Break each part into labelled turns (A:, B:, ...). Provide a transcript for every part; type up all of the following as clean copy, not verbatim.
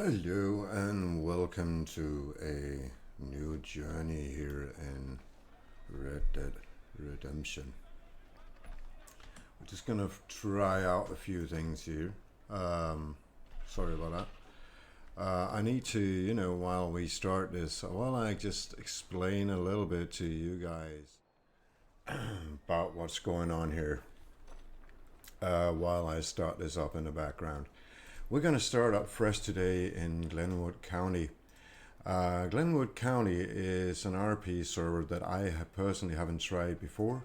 A: Hello and welcome to a new journey here in Red Dead Redemption. We're just gonna try out a few things here. Sorry about that. I need to, while we start this, while I just explain a little bit to you guys about what's going on here, while I start this up in the background. We're going to start up fresh today in Glenwood County. Glenwood County is an RP server that I have personally haven't tried before.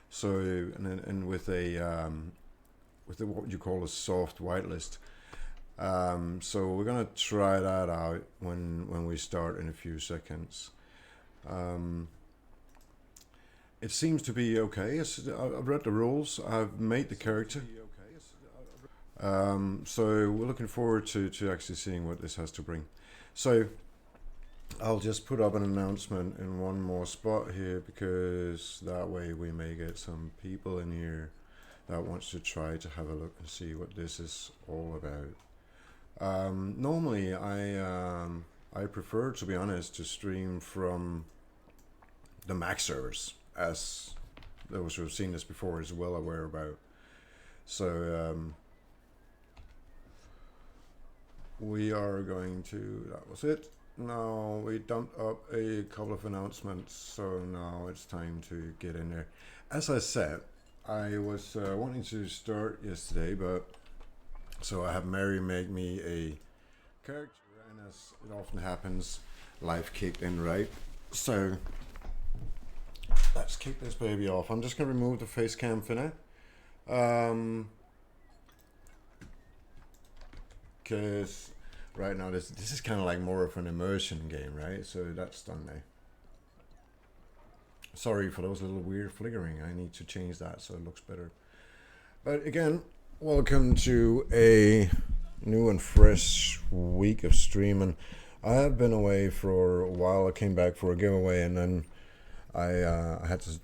A: So, and with what you call a soft whitelist. So we're gonna try that out when we start in a few seconds. It seems to be okay. I've read the rules. I've made the character. So we're looking forward to actually seeing what this has to bring. So I'll just put up an announcement in one more spot here because that way we may get some people in here that wants to try to have a look and see what this is all about. Normally I prefer, to be honest, to stream from the Mac servers, as those who have seen this before is well aware about. So we are going to, that was it. Now we dumped up a couple of announcements, so now it's time to get in there. As I said, I was wanting to start yesterday, but so I have Mary make me a character, and as it often happens, life kicked in, right? So let's kick this baby off. I'm just gonna remove the face cam for now. Because right now this is kind of like more of an immersion game, right? So that's done now. Sorry for those little weird flickering. I need to change that so it looks better. But again, welcome to a new and fresh week of streaming. I have been away for a while. I came back for a giveaway, and then I had to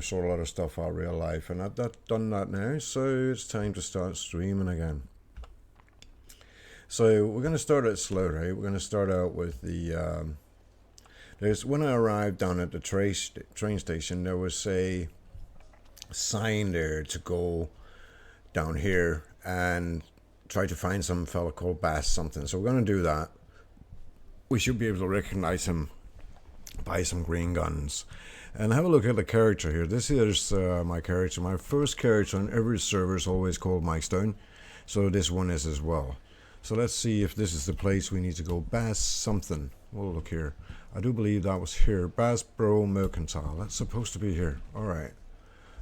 A: sort a lot of stuff out real life, and I've done that now. So it's time to start streaming again. So we're going to start out slow, right? We're going to start out with the. When I arrived down at the train station, there was a sign there to go down here and try to find some fella called Bass something. So we're going to do that. We should be able to recognize him by some green guns. And have a look at the character here. This is my character. My first character on every server is always called Mike Stone. So this one is as well. So let's see if this is the place we need to go. Bass something. We'll look here. I do believe that was here. Bass Bro Mercantile. That's supposed to be here. Alright.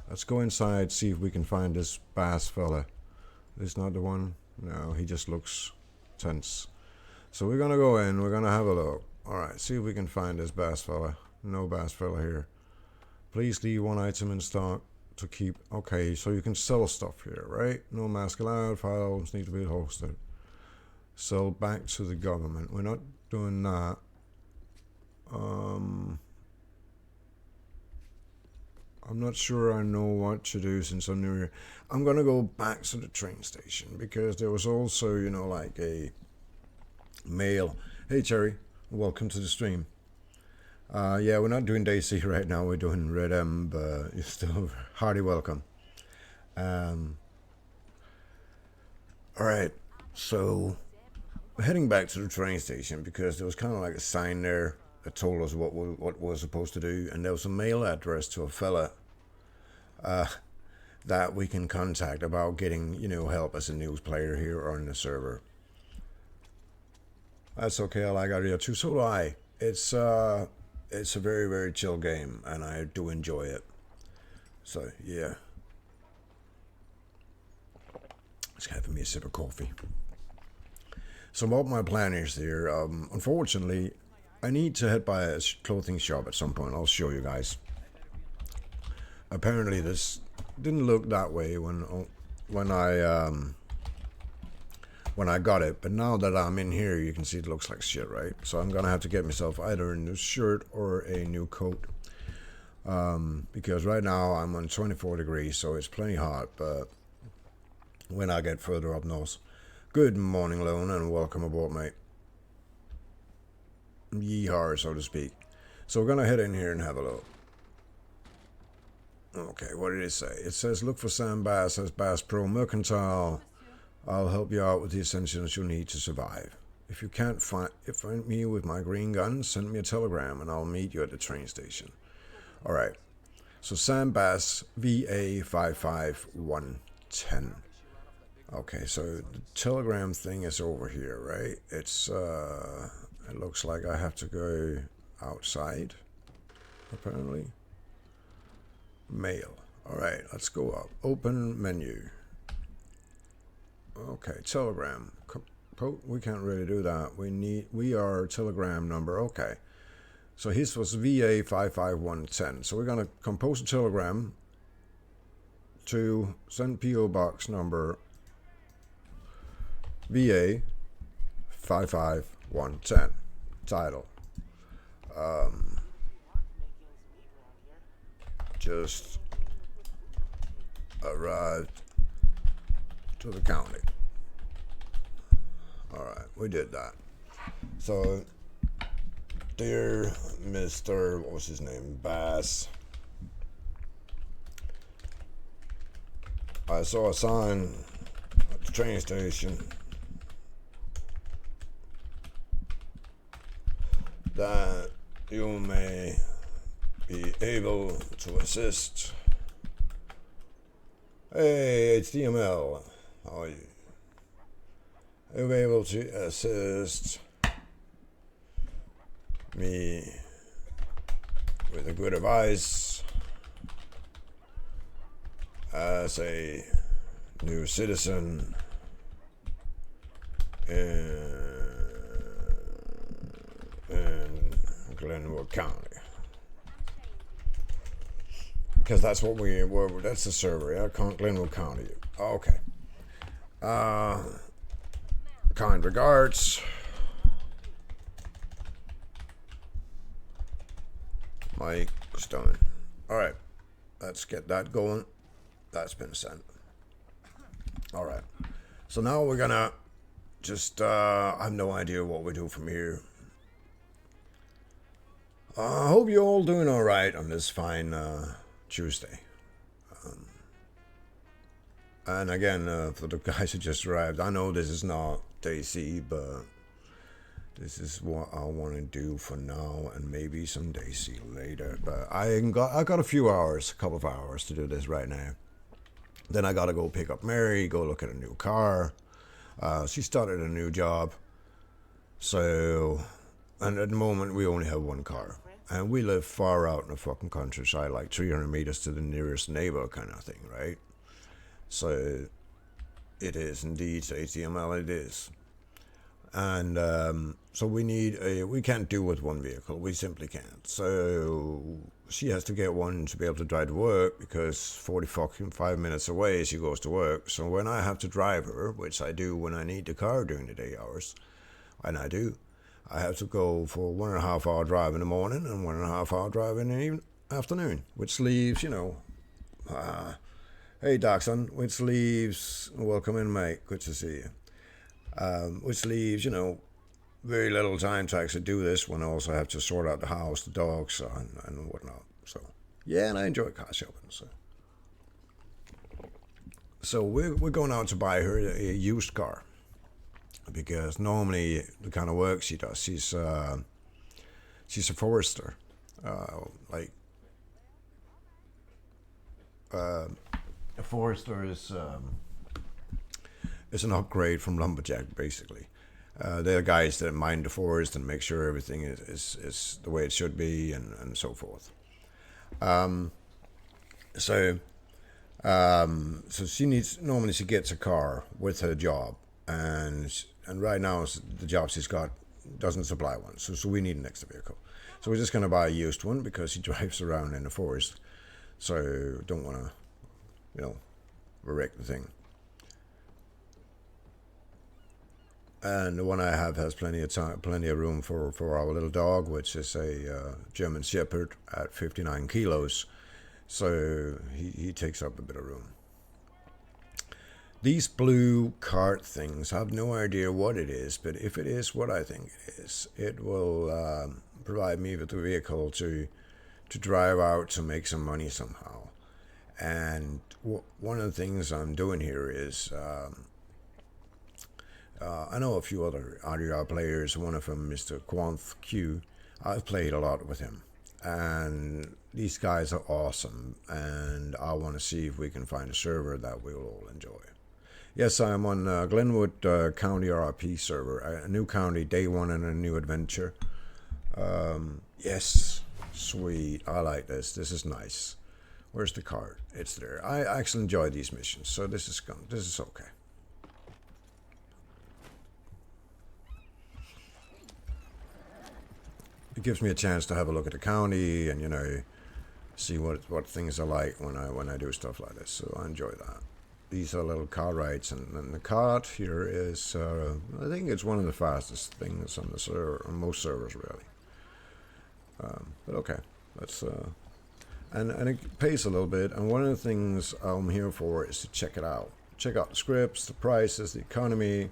A: Let's go inside, see if we can find this Bass fella. This not the one? No, he just looks tense. So we're gonna go in, we're gonna have a look. Alright, see if we can find this Bass fella. No Bass fella here. Please leave one item in stock to keep. Okay, so you can sell stuff here, right? No mask allowed, files need to be hosted. Sell back to the government. We're not doing that. I'm not sure I know what to do since I'm new here. I'm gonna go back to the train station because there was also, like a mail. Hey Cherry, welcome to the stream. Yeah, we're not doing Daisy right now. We're doing Red M, but you're still hearty welcome. All right, so we're heading back to the train station because there was kind of like a sign there that told us what we're supposed to do, and there was a mail address to a fella that we can contact about getting, help as a news player here or in the server. That's okay. I like RDR too. So do I. It's a very, very chill game, and I do enjoy it. So yeah, just having me a sip of coffee. So what my plan is here, unfortunately, I need to head by a clothing shop at some point. I'll show you guys. Apparently this didn't look that way when I got it, but now that I'm in here, you can see it looks like shit, right? So I'm gonna have to get myself either a new shirt or a new coat, because right now I'm on 24 degrees, so it's plenty hot, but when I get further up north. Good morning, Lone, and welcome aboard, mate. yeehaw, so to speak. So we're gonna head in here and have a look. Okay, what did it say? It says look for Sam Bass as Bass Pro Mercantile. I'll help you out with the essentials you'll need to survive. If you can't find me with my green gun, send me a telegram and I'll meet you at the train station. All right. So Sam Bass, VA 55110. Okay, so the telegram thing is over here, right? It's it looks like I have to go outside, apparently. Mail. All right, let's go up. Open menu. Okay, telegram. We can't really do that. We are telegram number. Okay. So his was VA 55110. So we're going to compose a telegram to send PO box number VA 55110. Title. Just arrived to the county. All right, we did that. So, dear Mr. What was his name? Bass. I saw a sign at the train station that you may be able to assist. Hey, HTML, how are you? Are you able to assist me with a good advice as a new citizen in Glenwood County? Because that's what we were. That's the server. Yeah, Glenwood County. Okay. Kind regards. Mike Stone. All right. Let's get that going. That's been sent. All right. So now we're gonna just. I have no idea what we do from here. I hope you're all doing all right on this fine Tuesday. And again, for the guys who just arrived, I know this is not day C, but this is what I want to do for now, and maybe some day C later. But I got a few hours, a couple of hours to do this right now. Then I gotta go pick up Mary, go look at a new car. She started a new job, so, and at the moment we only have one car. And we live far out in the fucking countryside, like 300 meters to the nearest neighbor kind of thing, right? So it is indeed HTML, it is. And so we can't do with one vehicle, we simply can't. So she has to get one to be able to drive to work, because 45 minutes away she goes to work. So when I have to drive her, which I do when I need the car during the day hours, and I do, I have to go for 1.5 hour drive in the morning and 1.5 hour drive in the afternoon, which leaves, hey Dachshund, which leaves, welcome in mate, good to see you. Which leaves, very little time to actually do this when I also have to sort out the house, the dogs, and whatnot. So, yeah, and I enjoy car shopping. So we're going out to buy her a used car, because normally the kind of work she does, she's a forester, a forester is an upgrade from lumberjack, basically. They're guys that mine the forest and make sure everything is the way it should be, and so forth. So she normally she gets a car with her job, and right now the job she's got doesn't supply one, so we need an extra vehicle. So we're just going to buy a used one, because she drives around in the forest, so don't want to, wreck the thing. And the one I have has plenty of room for our little dog, which is a German Shepherd at 59 kilos. So he takes up a bit of room. These blue cart things, I have no idea what it is, but if it is what I think it is, it will provide me with a vehicle to drive out to make some money somehow. And one of the things I'm doing here is I know a few other RDR players. One of them, Mr. Quanth Q. I've played a lot with him, and these guys are awesome. And I want to see if we can find a server that we'll all enjoy. Yes, I'm on Glenwood County RP server, a new county, day one, and a new adventure. Yes, sweet. I like this. This is nice. Where's the card? It's there. I actually enjoy these missions, so this is okay. It gives me a chance to have a look at the county and, you know, see what things are like when I do stuff like this. So I enjoy that. These are little car rides, and the cart here is I think it's one of the fastest things on the server, on most servers really. But okay, let's and it pays a little bit. And one of the things I'm here for is to check it out. Check out the scripts, the prices, the economy.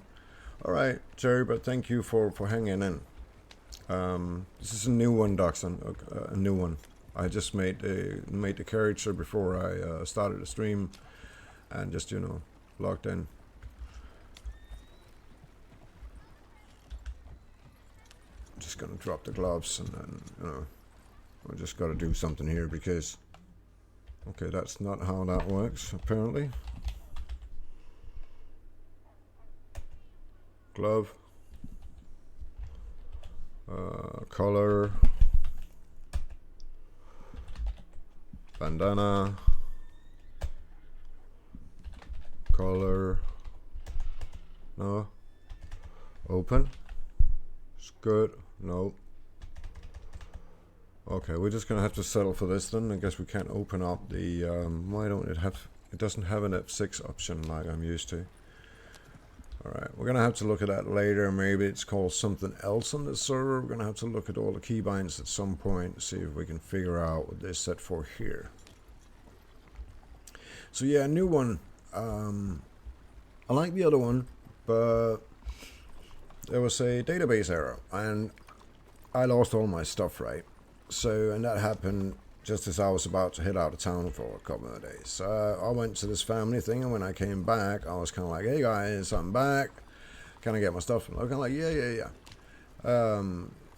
A: All right, Jerry, but thank you for hanging in. This is a new one, Doxon, a new one. I just made the character before I started the stream, and just, you know, logged in. Just gonna drop the gloves, and then, you know, I just gotta do something here because, okay, that's not how that works apparently. Glove. Color, bandana, color, no, open, skirt, no. Okay, we're just gonna have to settle for this then. I guess we can't open up the, why don't it have, it doesn't have an F6 option like I'm used to. Alright, we're going to have to look at that later. Maybe it's called something else on the server. We're going to have to look at all the keybinds at some point to see if we can figure out what they're set for here. So yeah, a new one. I like the other one, but there was a database error, and I lost all my stuff, right? So, and that happened just as I was about to head out of town for a couple of days. I went to this family thing, and when I came back, I was kind of like, hey guys, I'm back. Can I get my stuff? And I was kind of like, yeah.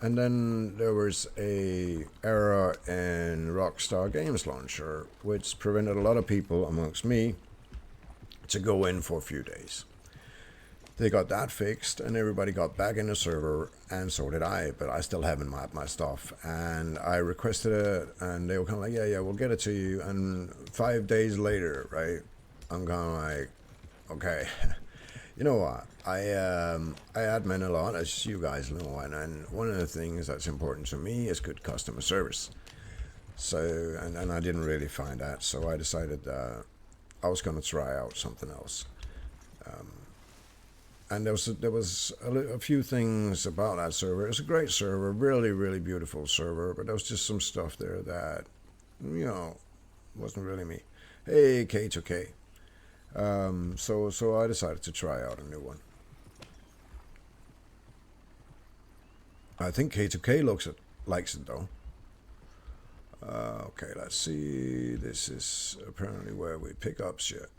A: And then there was a error in Rockstar Games Launcher, which prevented a lot of people, amongst me, to go in for a few days. They got that fixed, and everybody got back in the server, and so did I, but I still haven't mapped my stuff. And I requested it, and they were kind of like, yeah, we'll get it to you. And 5 days later, right, I'm kind of like, okay, you know what, I admin a lot, as you guys know, and one of the things that's important to me is good customer service. So, and I didn't really find that, so I decided I was going to try out something else. And there was a few things about that server. It was a great server, really beautiful server, but there was just some stuff there that, you know, wasn't really me. Hey, K2K. So I decided to try out a new one. I think K2K likes it though. Okay, let's see. This is apparently where we pick up shit.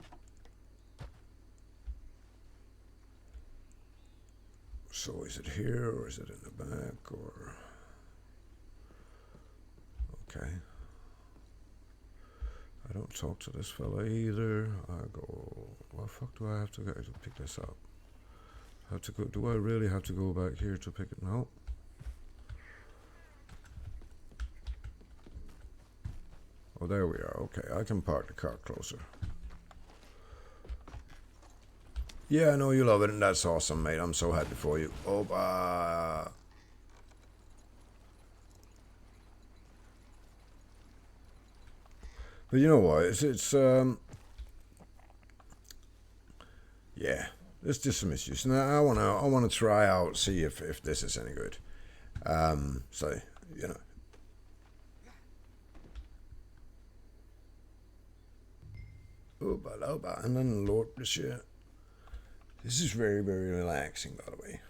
A: So is it here, or is it in the back, or... Okay. I don't talk to this fella either. I go, what the fuck do I have to go to pick this up? Have to go, do I really have to go back here to pick it? No. Oh, there we are. Okay, I can park the car closer. Yeah, I know you love it, and that's awesome, mate. I'm so happy for you. Opa! But you know what? It's yeah, it's just some issues. Now I wanna try out, see if this is any good. So you know. Opa, and then Lord the shit. This is very, very relaxing, by the way.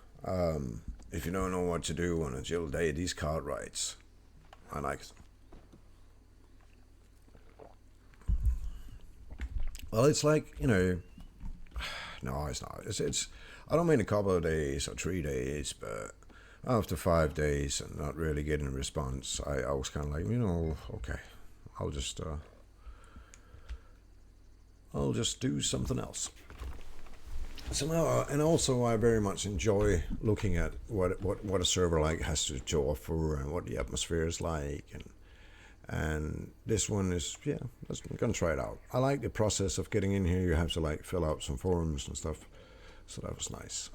A: If you don't know what to do on a chill day, these card rides, I like it. Well, it's like, no, it's not. It's I don't mean a couple of days or 3 days, but after 5 days and not really getting a response, I was kind of like, okay, I'll just do something else. So now, and also I very much enjoy looking at what a server like has to offer and what the atmosphere is like, and this one is, I'm gonna try it out. I like the process of getting in here. You have to like fill out some forms and stuff, so that was nice.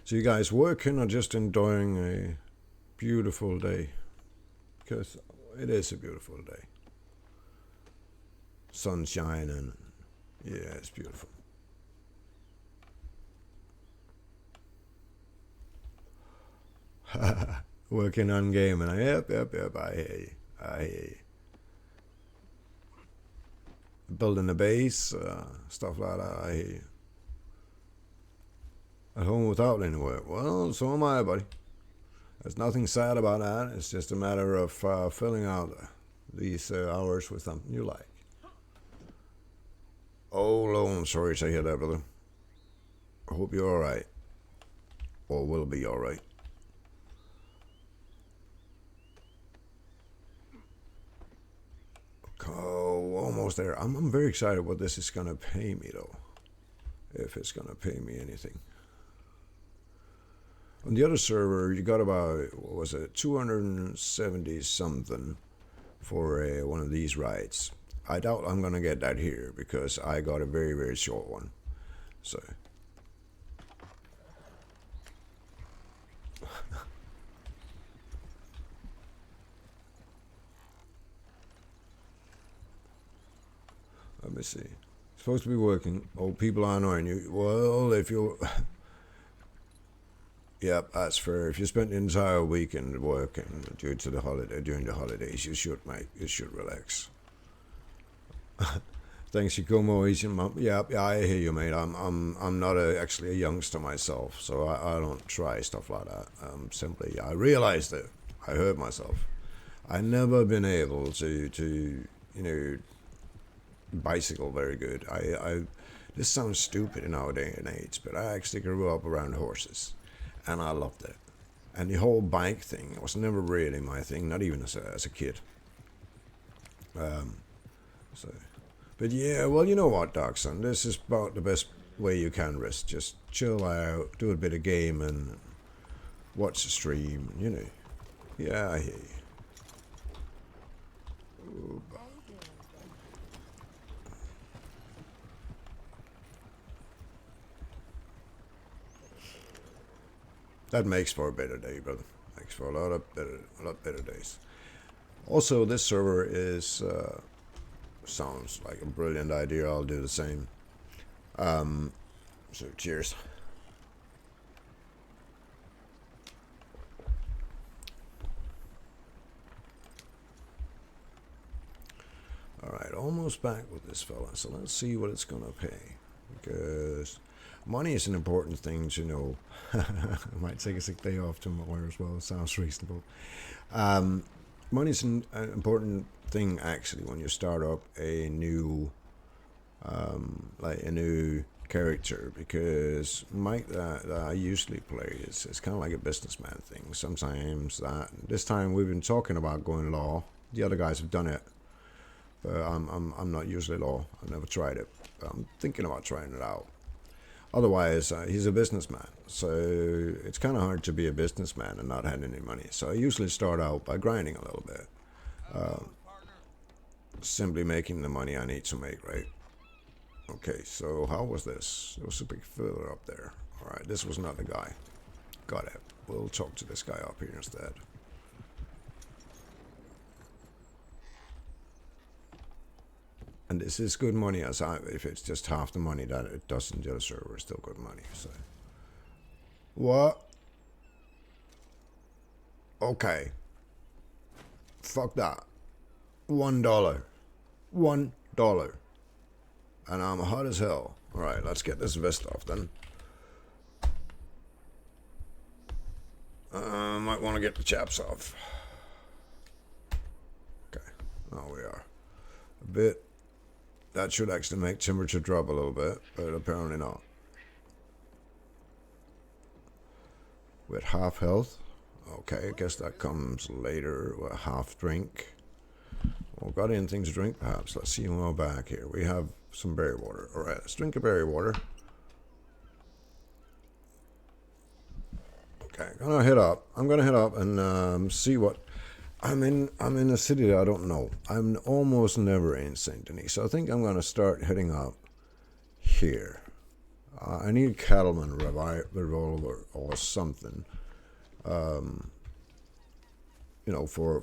A: So you guys working or just enjoying a beautiful day? Because it is a beautiful day. Sunshine and yeah, it's beautiful. Working on gaming. Yep. I hear you. I hear you. Building a base, stuff like that. I hear you. At home without any work. Well, so am I, buddy. There's nothing sad about that. It's just a matter of filling out these hours with something you like. Oh, Lord, I'm sorry to hear that, brother. I hope you're alright. Or will be alright. Oh, almost there. I'm very excited what this is going to pay me, though. If it's going to pay me anything. On the other server, you got about, 270 something for one of these rides. I doubt I'm going to get that here because I got a very, very short one. So. Let me see. Supposed to be working. Oh, people are annoying you. Well, if you're... Yep, that's fair. If you spent the entire weekend working during the holidays, you should, mate. You should relax. Thanks, you come easy, mum. Yeah, I hear you, mate. I'm not actually a youngster myself, so I don't try stuff like that. Simply, I realized it. I hurt myself. I never been able to bicycle very good. This sounds stupid in our day and age, but I actually grew up around horses, and I loved it. And the whole bike thing was never really my thing, not even as a kid. So, but yeah, well, you know what, Darkson, this is about the best way you can rest. Just chill out, do a bit of gaming, watch the stream, Yeah, I hear you. Ooh. That makes for a better day, brother. Makes for a lot better days. Also, this server is sounds like a brilliant idea. I'll do the same. So cheers. Alright, almost back with this fella. So let's see what it's gonna pay. Because money is an important thing to know. I might take a sick day off tomorrow as well. Sounds reasonable. Money is an important thing actually when you start up a new character, because Mike that I usually play is kind of like a businessman thing. Sometimes this time we've been talking about going law. The other guys have done it, but I'm not usually law. I've never tried it. But I'm thinking about trying it out. Otherwise, he's a businessman, so it's kind of hard to be a businessman and not have any money. So I usually start out by grinding a little bit, simply making the money I need to make, right? Okay, so how was this? There was a big filler up there. All right, this was not the guy. Got it. We'll talk to this guy up here instead. And this is good money, if it's just half the money that it does in the other server, it's still good money. So, what? Okay. Fuck that. $1. $1. And I'm hot as hell. Alright, let's get this vest off then. Might want to get the chaps off. Okay, now we are. A bit. That should actually make temperature drop a little bit, but apparently not. With half health. Okay, I guess that comes later with half drink. Well, got anything to drink perhaps? Let's see when we're back here. We have some berry water. Alright, let's drink a berry water. Okay, I'm gonna head up and see what I'm in a city that I don't know. I'm almost never in Saint Denis, so I think I'm gonna start heading up here. I need a cattleman revolver or something, you know, for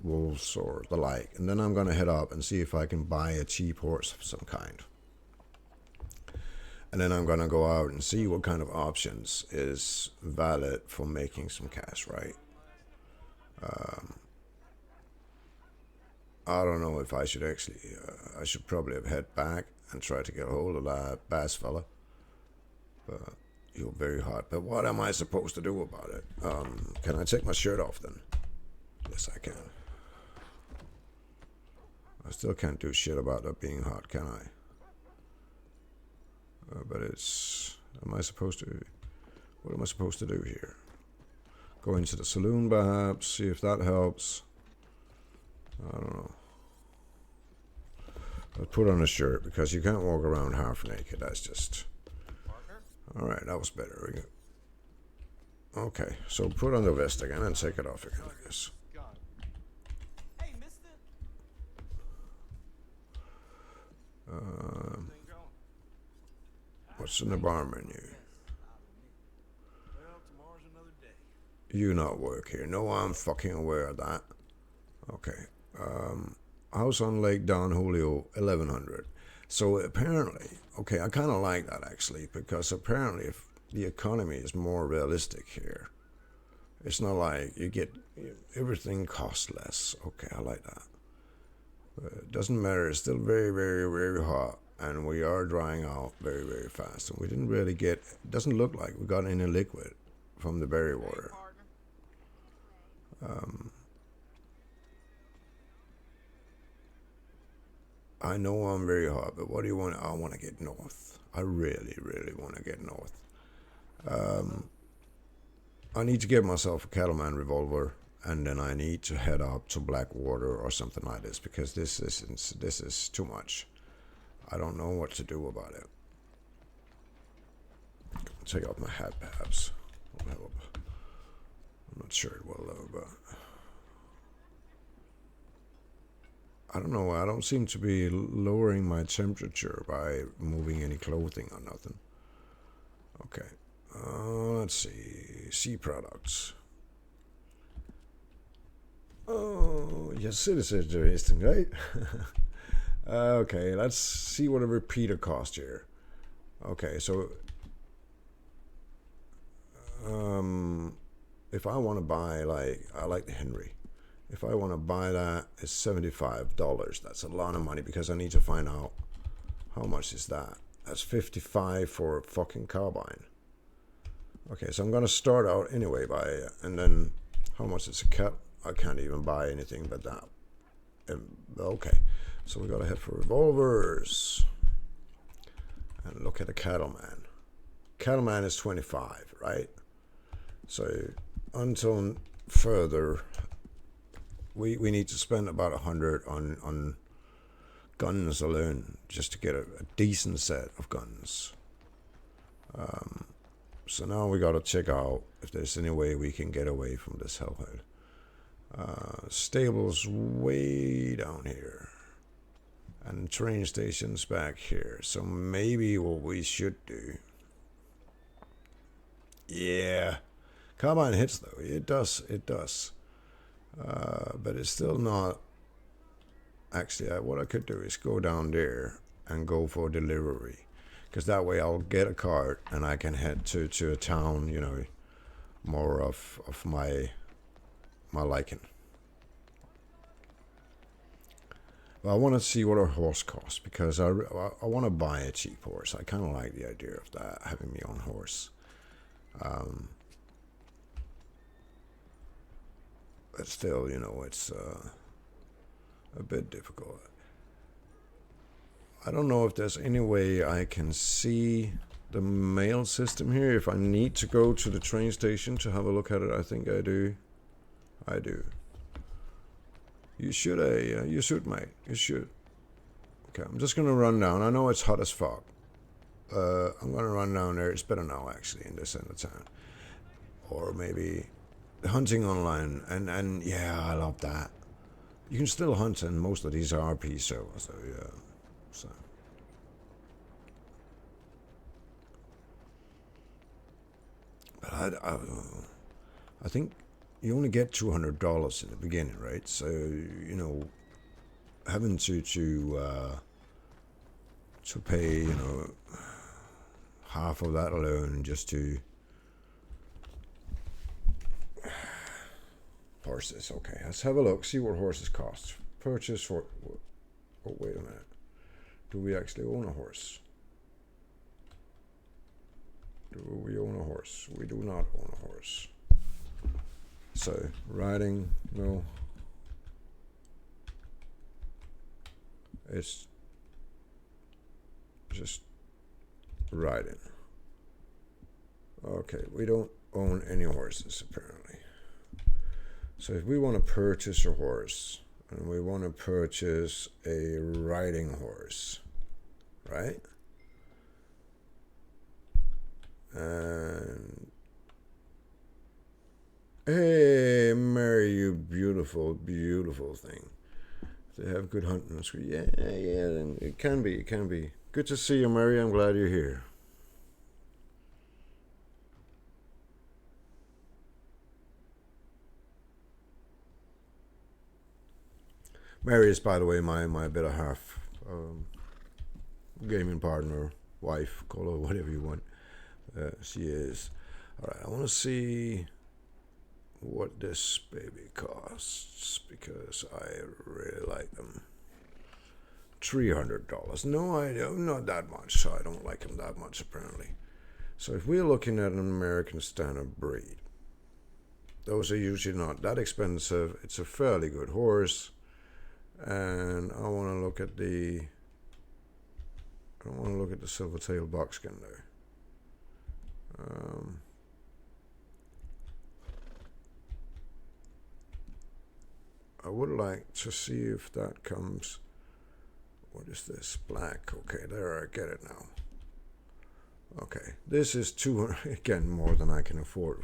A: wolves or the like. And then I'm gonna head up and see if I can buy a cheap horse of some kind. And then I'm going to go out and see what kind of options is valid for making some cash, right? I don't know if I should actually, I should probably have head back and try to get a hold of that bass fella. But you're very hot. But what am I supposed to do about it? Can I take my shirt off then? Yes, I can. I still can't do shit about that being hot, can I? But it's, am I supposed to, what am I supposed to do here? Go into the saloon perhaps, see if that helps. I don't know. I'll put on a shirt because you can't walk around half naked. That's just, alright, that was better. Okay, so put on the vest again and take it off again, I guess. What's in the bar menu? You not work here. No, I'm fucking aware of that. Okay. House on Lake Don Julio, 1100. So apparently, okay, I kind of like that actually, because apparently if the economy is more realistic here, it's not like you get, everything costs less. Okay, I like that. But it doesn't matter. It's still very, very, very hot. And we are drying out very, very fast. And we didn't really get, it doesn't look like we got any liquid from the berry water. I know I'm very hot, but what do you want? I want to get north. I really, really want to get north. I need to get myself a cattleman revolver, and then I need to head up to Blackwater or something like this, because this is too much. I don't know what to do about it. Take off my hat, perhaps. Will help. I'm not sure it will, though, but I don't know. I don't seem to be lowering my temperature by moving any clothing or nothing. Okay. Let's see. Sea products. Oh, yes, it is interesting, right? Okay, let's see what a repeater costs here. Okay, so if I want to buy, like, I like the Henry. If I want to buy that, it's $75. That's a lot of money because I need to find out how much is that. That's $55 for a fucking carbine. Okay, so I'm gonna start out anyway by, and then how much is a cat? I can't even buy anything but that. Okay, so we gotta head for revolvers and look at the cattleman. Cattleman is 25, right? So until further, we need to spend about 100 on guns alone just to get a decent set of guns. So now we gotta check out if there's any way we can get away from this hellhole. Stables way down here, and train stations back here. So maybe what we should do, yeah, carbine hits though. It does. But it's still not. Actually, what I could do is go down there and go for delivery, because that way I'll get a cart and I can head to a town, you know, more of my liking. Well, I want to see what a horse costs because I want to buy a cheap horse. I kind of like the idea of that, having me on horse. But still, you know, it's a bit difficult. I don't know if there's any way I can see the mail system here. If I need to go to the train station to have a look at it, I think I do. I do. You should, you should, mate. You should. Okay, I'm just gonna run down. I know it's hot as fuck. I'm gonna run down there. It's better now, actually, in this end of town. Or maybe hunting online. And yeah, I love that. You can still hunt in most of these RP servers, so yeah. So. But I think you only get $200 in the beginning, right? So, you know, having to pay, you know, half of that alone just to horses. Okay, let's have a look, see what horses cost. Purchase for, oh, wait a minute. Do we actually own a horse? Do we own a horse? We do not own a horse. So, riding, no. It's just riding. Okay, we don't own any horses, apparently. So if we want to purchase a horse, and we want to purchase a riding horse, right? And hey, Mary, you beautiful, beautiful thing. They have good hunting. Yeah, it can be, it can be. Good to see you, Mary. I'm glad you're here. Mary is, by the way, my better half, gaming partner, wife, call her whatever you want. She is. All right, I want to see what this baby costs because I really like them. $300. No, I don't, not that much. So I don't like them that much apparently. So if we're looking at an American Standard breed, those are usually not that expensive. It's a fairly good horse, and I want to look at the. I want to look at the silver-tailed buckskin there. I would like to see if that comes. What is this? Black. Okay, there, I get it now. Okay, this is 200, again, more than I can afford.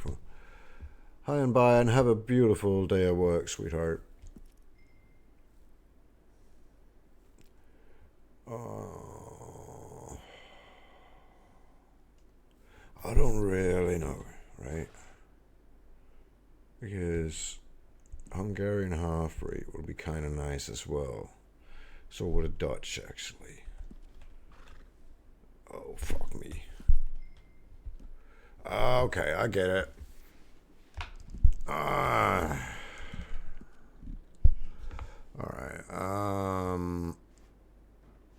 A: Hi and bye, and have a beautiful day at work, sweetheart. I don't really know, right? Because Hungarian half-breed would be kind of nice as well. So would a Dutch, actually. Oh, fuck me. Okay, I get it. Alright,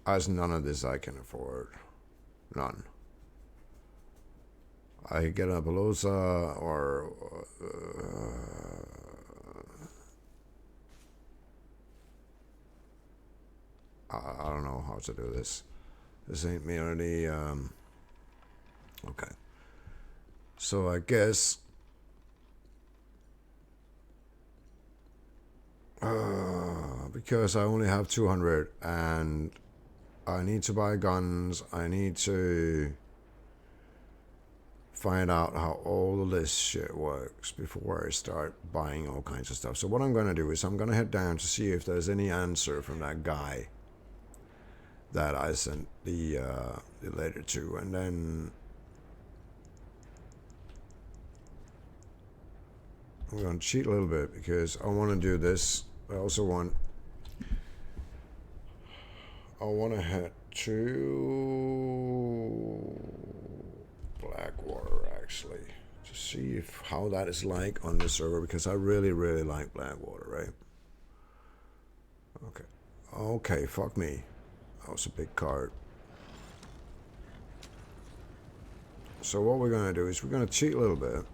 A: as none of this I can afford. None. I get a Belosa or I don't know how to do this. This ain't merely okay. So I guess because I only have 200 and I need to buy guns, I need to find out how all this shit works before I start buying all kinds of stuff. So what I'm going to do is I'm going to head down to see if there's any answer from that guy that I sent the letter to, and then I'm going to cheat a little bit because I want to do this. I also want to head to Blackwater actually to see if how that is like on the server because I really like Blackwater, right? Okay. Okay, fuck me. That was a big cart. So what we're going to do is we're going to cheat a little bit.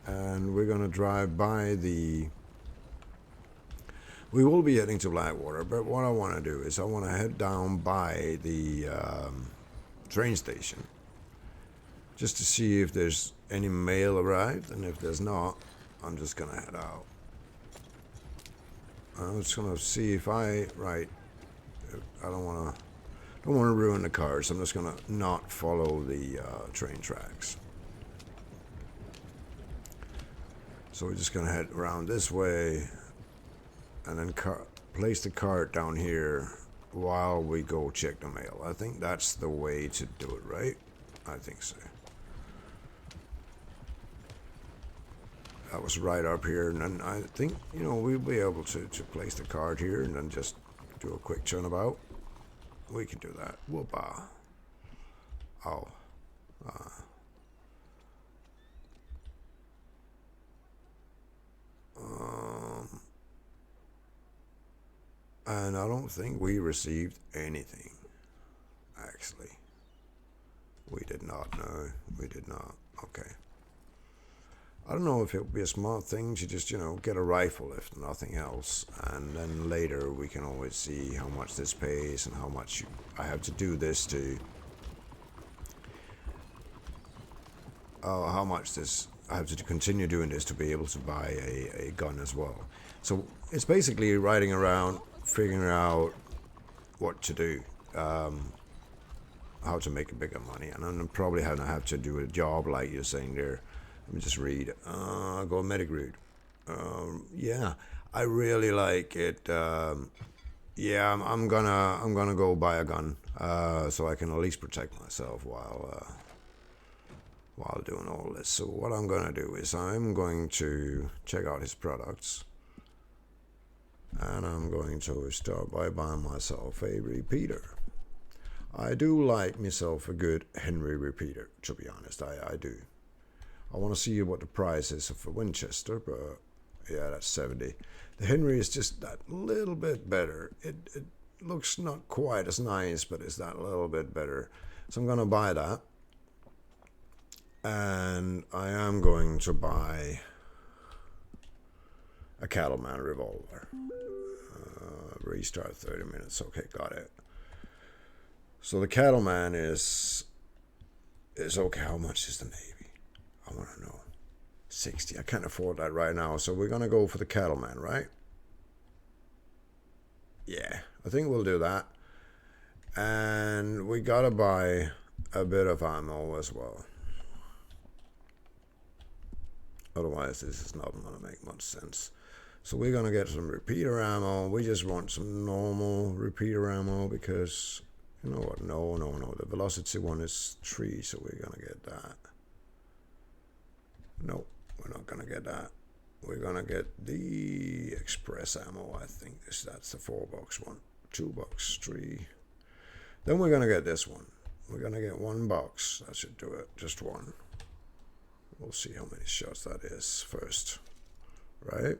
A: And we're going to drive by the... We will be heading to Blackwater, but what I want to do is I want to head down by the train station. Just to see if there's any mail arrived, and if there's not, I'm just going to head out. I'm just going to see if I... Right. I don't want to ruin the cars. I'm just going to not follow the train tracks. So we're just going to head around this way and then place the cart down here while we go check the mail. I think that's the way to do it, right? I think so. That was right up here, and then I think, you know, we'll be able to place the cart here and then just do a quick turnabout. We can do that. Whoop-ah. Oh. And I don't think we received anything, actually. We did not, no. We did not. Okay. I don't know if it would be a smart thing to just, you know, get a rifle if nothing else. And then later we can always see how much this pays and how much I have to do this to... how much this... I have to continue doing this to be able to buy a gun as well. So it's basically riding around, figuring out what to do, how to make a bigger money, and I'm probably gonna have to do a job like you're saying there. Let me just read. Go medic route. Yeah, I really like it. Yeah, I'm gonna go buy a gun, so I can at least protect myself while doing all this. So what I'm gonna do is I'm going to check out his products. And I'm going to start by buying myself a repeater. I do like myself a good Henry repeater, to be honest. I do. I want to see what the price is of a Winchester, but yeah, that's 70. The Henry is just that little bit better. It looks not quite as nice, but it's that little bit better. So I'm going to buy that. And I am going to buy a Cattleman revolver. Restart 30 minutes. Okay, got it. So the Cattleman is okay. How much is the Navy? I want to know. 60. I can't afford that right now. So we're gonna go for the Cattleman, right? Yeah, I think we'll do that. And we gotta buy a bit of ammo as well. Otherwise, this is not gonna make much sense. So we're going to get some repeater ammo. We just want some normal repeater ammo because, you know what, no. The velocity one is 3, so we're going to get that. No, we're not going to get that. We're going to get the express ammo, I think. That's the 4-box one. 2 bucks, 3. Then we're going to get this one. We're going to get 1 box. That should do it. Just one. We'll see how many shots that is first. Right?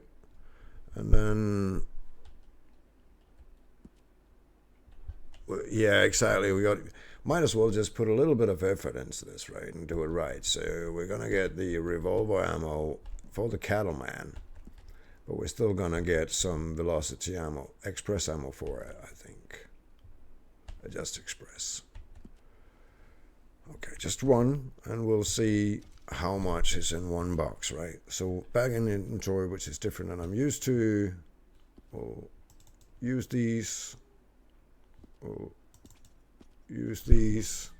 A: And then, yeah, exactly. Might as well just put a little bit of effort into this, right, and do it right. So we're gonna get the revolver ammo for the Cattleman, but we're still gonna get some velocity ammo, express ammo for it, I think. Just express. Okay, just one, and we'll see how much is in 1 box, right? So back in inventory, which is different than I'm used to. We'll use these. We'll use these.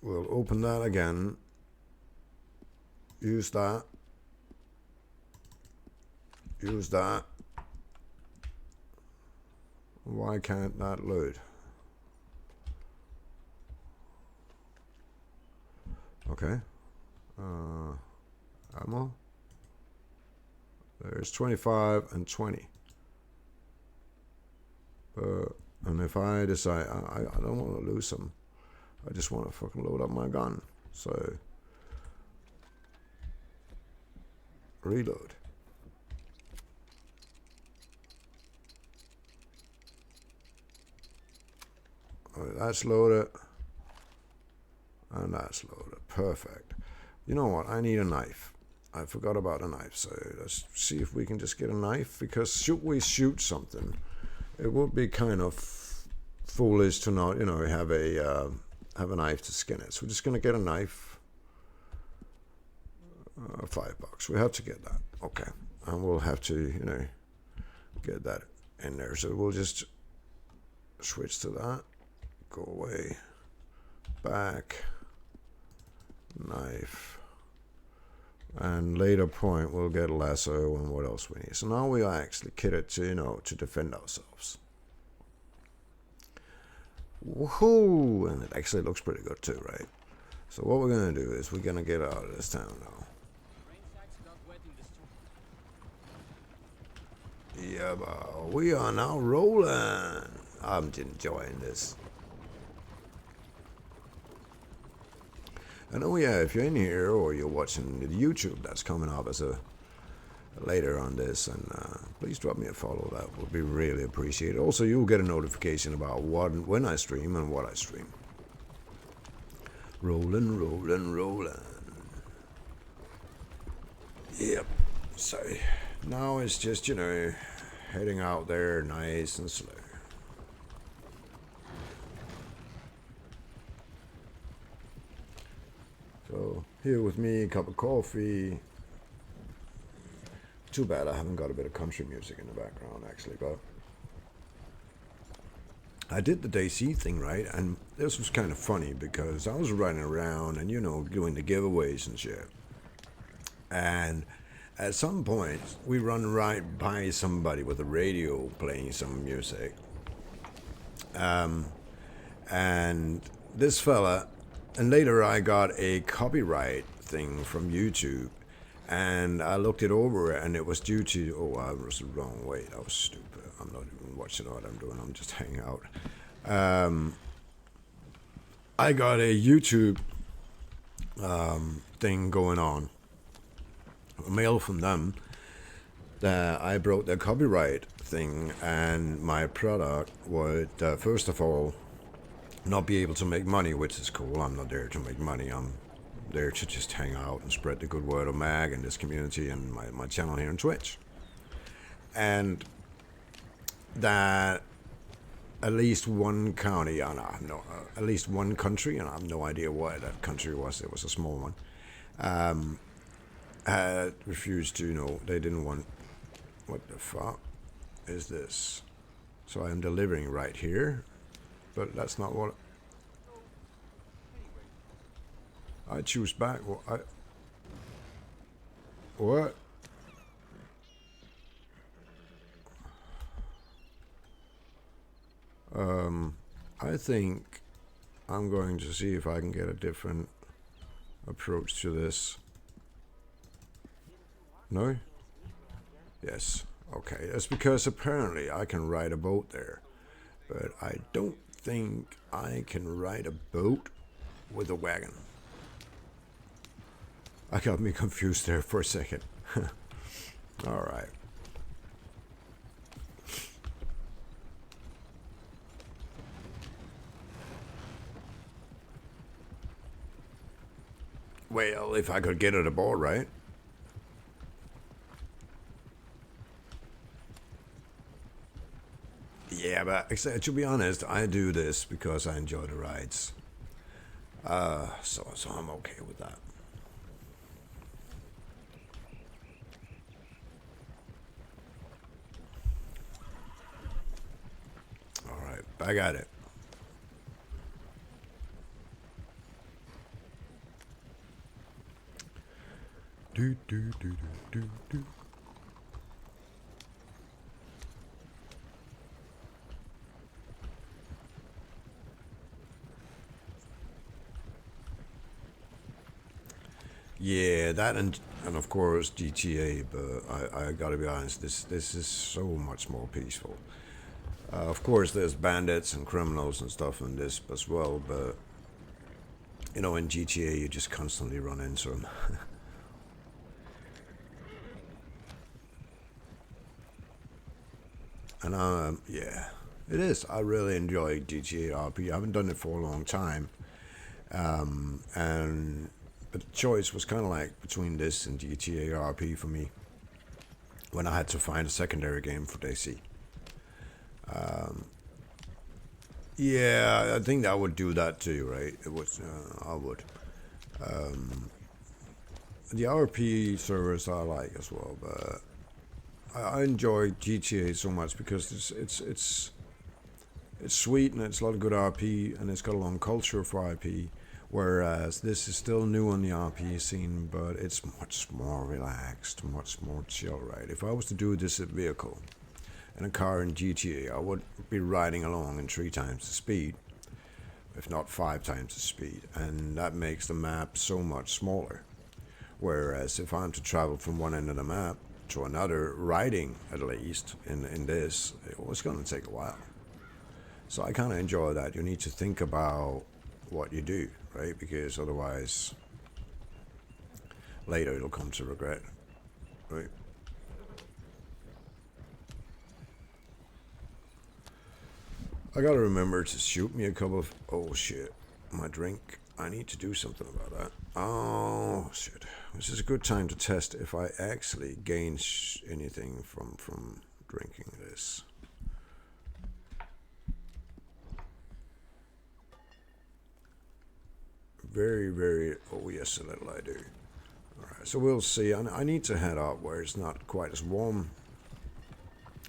A: We'll open that again. Use that. Use that. Why can't that load? Okay. Ammo. There's 25 and 20. And if I decide I don't want to lose them, I just want to fucking load up my gun. So reload. That's loaded. And that's loaded. Perfect. You know what? I need a knife. I forgot about a knife. So let's see if we can just get a knife. Because should we shoot something, it would be kind of foolish to not, have a knife to skin it. So we're just going to get a knife. $5. We have to get that. Okay. And we'll have to, get that in there. So we'll just switch to that. Go away. Back. Knife. And later point we'll get a lasso and what else we need. So now we are actually kitted to, to defend ourselves. Woohoo! And it actually looks pretty good too, right? So what we're going to do is we're going to get out of this town now. Yeah, but we are now rolling. I'm enjoying this. And oh yeah, if you're in here or you're watching the YouTube that's coming up as a later on this, and please drop me a follow. That would be really appreciated. Also, you'll get a notification about when I stream and what I stream. Rolling, rolling, rolling. Yep. So now it's just, heading out there nice and slow. So here with me, a cup of coffee. Too bad I haven't got a bit of country music in the background actually, but I did the DC thing, right? And this was kind of funny because I was running around and, doing the giveaways and shit. And at some point, we run right by somebody with a radio playing some music. And this fella, and later I got a copyright thing from YouTube. And I looked it over and it was due to, I was the wrong way. That was stupid. I'm not even watching what I'm doing. I'm just hanging out. I got a YouTube thing going on. A mail from them that I broke their copyright thing, and my product would, first of all, not be able to make money, which is cool. I'm not there to make money. I'm there to just hang out and spread the good word of MAG and this community and my channel here on Twitch. And that at least one county, and at least one country, and I have no idea what that country was. It was a small one. Had refused to, they didn't want, what the fuck is this? So I'm delivering right here, but that's not what I choose back. What? I think I'm going to see if I can get a different approach to this. No? Yes. Okay. That's because apparently I can ride a boat there. But I don't think I can ride a boat with a wagon. I got me confused there for a second. Alright. Well, if I could get it aboard, right? Yeah, but to be honest, I do this because I enjoy the rides. So I'm okay with that. All right, I got it. Do do do do do do. Yeah, that and of course GTA, but I gotta be honest, this is so much more peaceful. Of course, there's bandits and criminals and stuff in this as well, but in GTA you just constantly run into them. And yeah, It is. I really enjoy GTA RP. I haven't done it for a long time, and but the choice was kind of like between this and GTA RP for me when I had to find a secondary game for DC. Yeah, I think I would do that too, right? It was I would. The RP servers I like as well, but I enjoy GTA so much because it's sweet and it's a lot of good RP and it's got a long culture for RP. Whereas this is still new on the RP scene, but it's much more relaxed, much more chill, right? If I was to do this vehicle in a car in GTA, I would be riding along in 3 times the speed, if not 5 times the speed, and that makes the map so much smaller. Whereas if I'm to travel from one end of the map to another, riding at least in this, it's going to take a while. So I kind of enjoy that. You need to think about what you do, right? Because otherwise, later it'll come to regret, right? I gotta remember to shoot me a couple of. Oh shit, my drink. I need to do something about that. Oh shit. This is a good time to test if I actually gain anything from drinking this. Very, very. Oh yes, a little I do. All right, so we'll see. I need to head out where it's not quite as warm,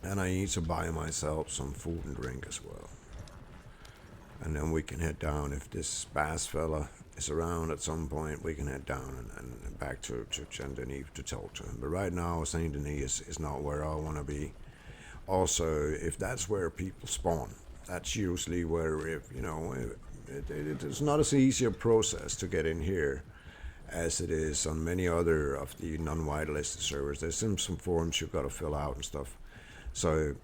A: and I need to buy myself some food and drink as well. And then we can head down. If this Bass fella is around at some point, we can head down and back to Saint Denis to talk to him. But right now, Saint Denis is not where I want to be. Also, if that's where people spawn, that's usually where, if you know, it's not as easy a process to get in here as it is on many other of the non-whitelisted servers. There's some forms you've got to fill out and stuff. So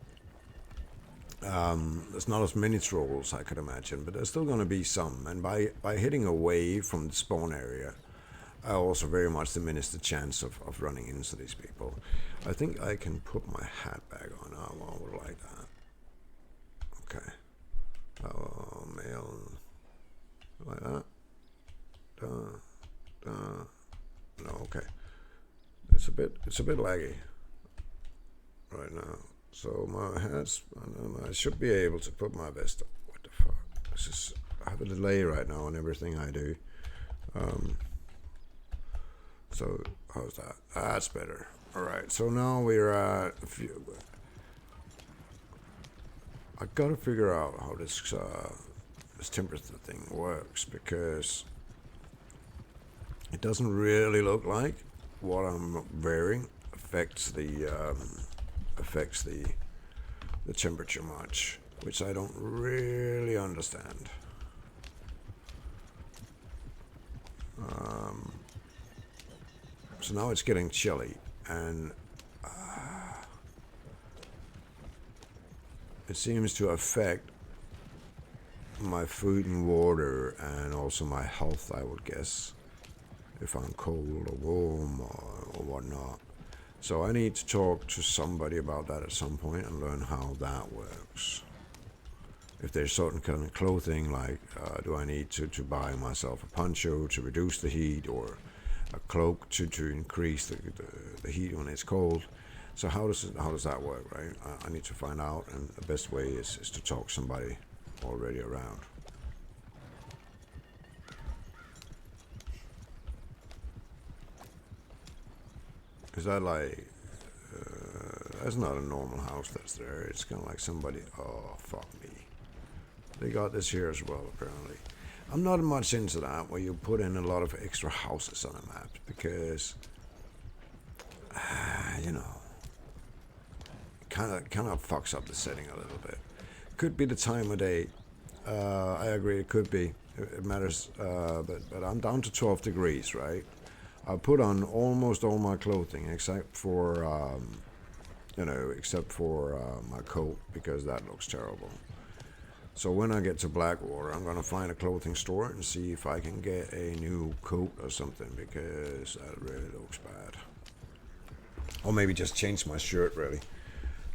A: there's not as many trolls, I could imagine, but there's still going to be some. And by hitting away from the spawn area, I also very much diminish the chance of running into these people. I think I can put my hat back on. I would like that. Okay. Oh, mail. Like that. No, okay. It's a bit laggy right now. So my hats, I should be able to put my vest up. What the fuck? I have a delay right now on everything I do. So how's that? That's better. All right. So now we're at a few. I gotta figure out how this temperature thing works because it doesn't really look like what I'm wearing affects the temperature much, which I don't really understand. So now it's getting chilly, and it seems to affect my food and water and also my health, I would guess, if I'm cold or warm or whatnot. So I need to talk to somebody about that at some point and learn how that works. If there's certain kind of clothing, like do I need to buy myself a poncho to reduce the heat, or a cloak to increase the heat when it's cold? So how does that work, right? I need to find out, and the best way is to talk to somebody already around. Is that like, that's not a normal house that's there. It's kind of like somebody, oh, fuck me. They got this here as well, apparently. I'm not much into that, where you put in a lot of extra houses on a map, because, you know, kind of fucks up the setting a little bit. Could be the time of day. I agree, it could be. It matters, but I'm down to 12 degrees, right? I put on almost all my clothing except for, my coat, because that looks terrible. So when I get to Blackwater, I'm gonna find a clothing store and see if I can get a new coat or something, because that really looks bad. Or maybe just change my shirt, really,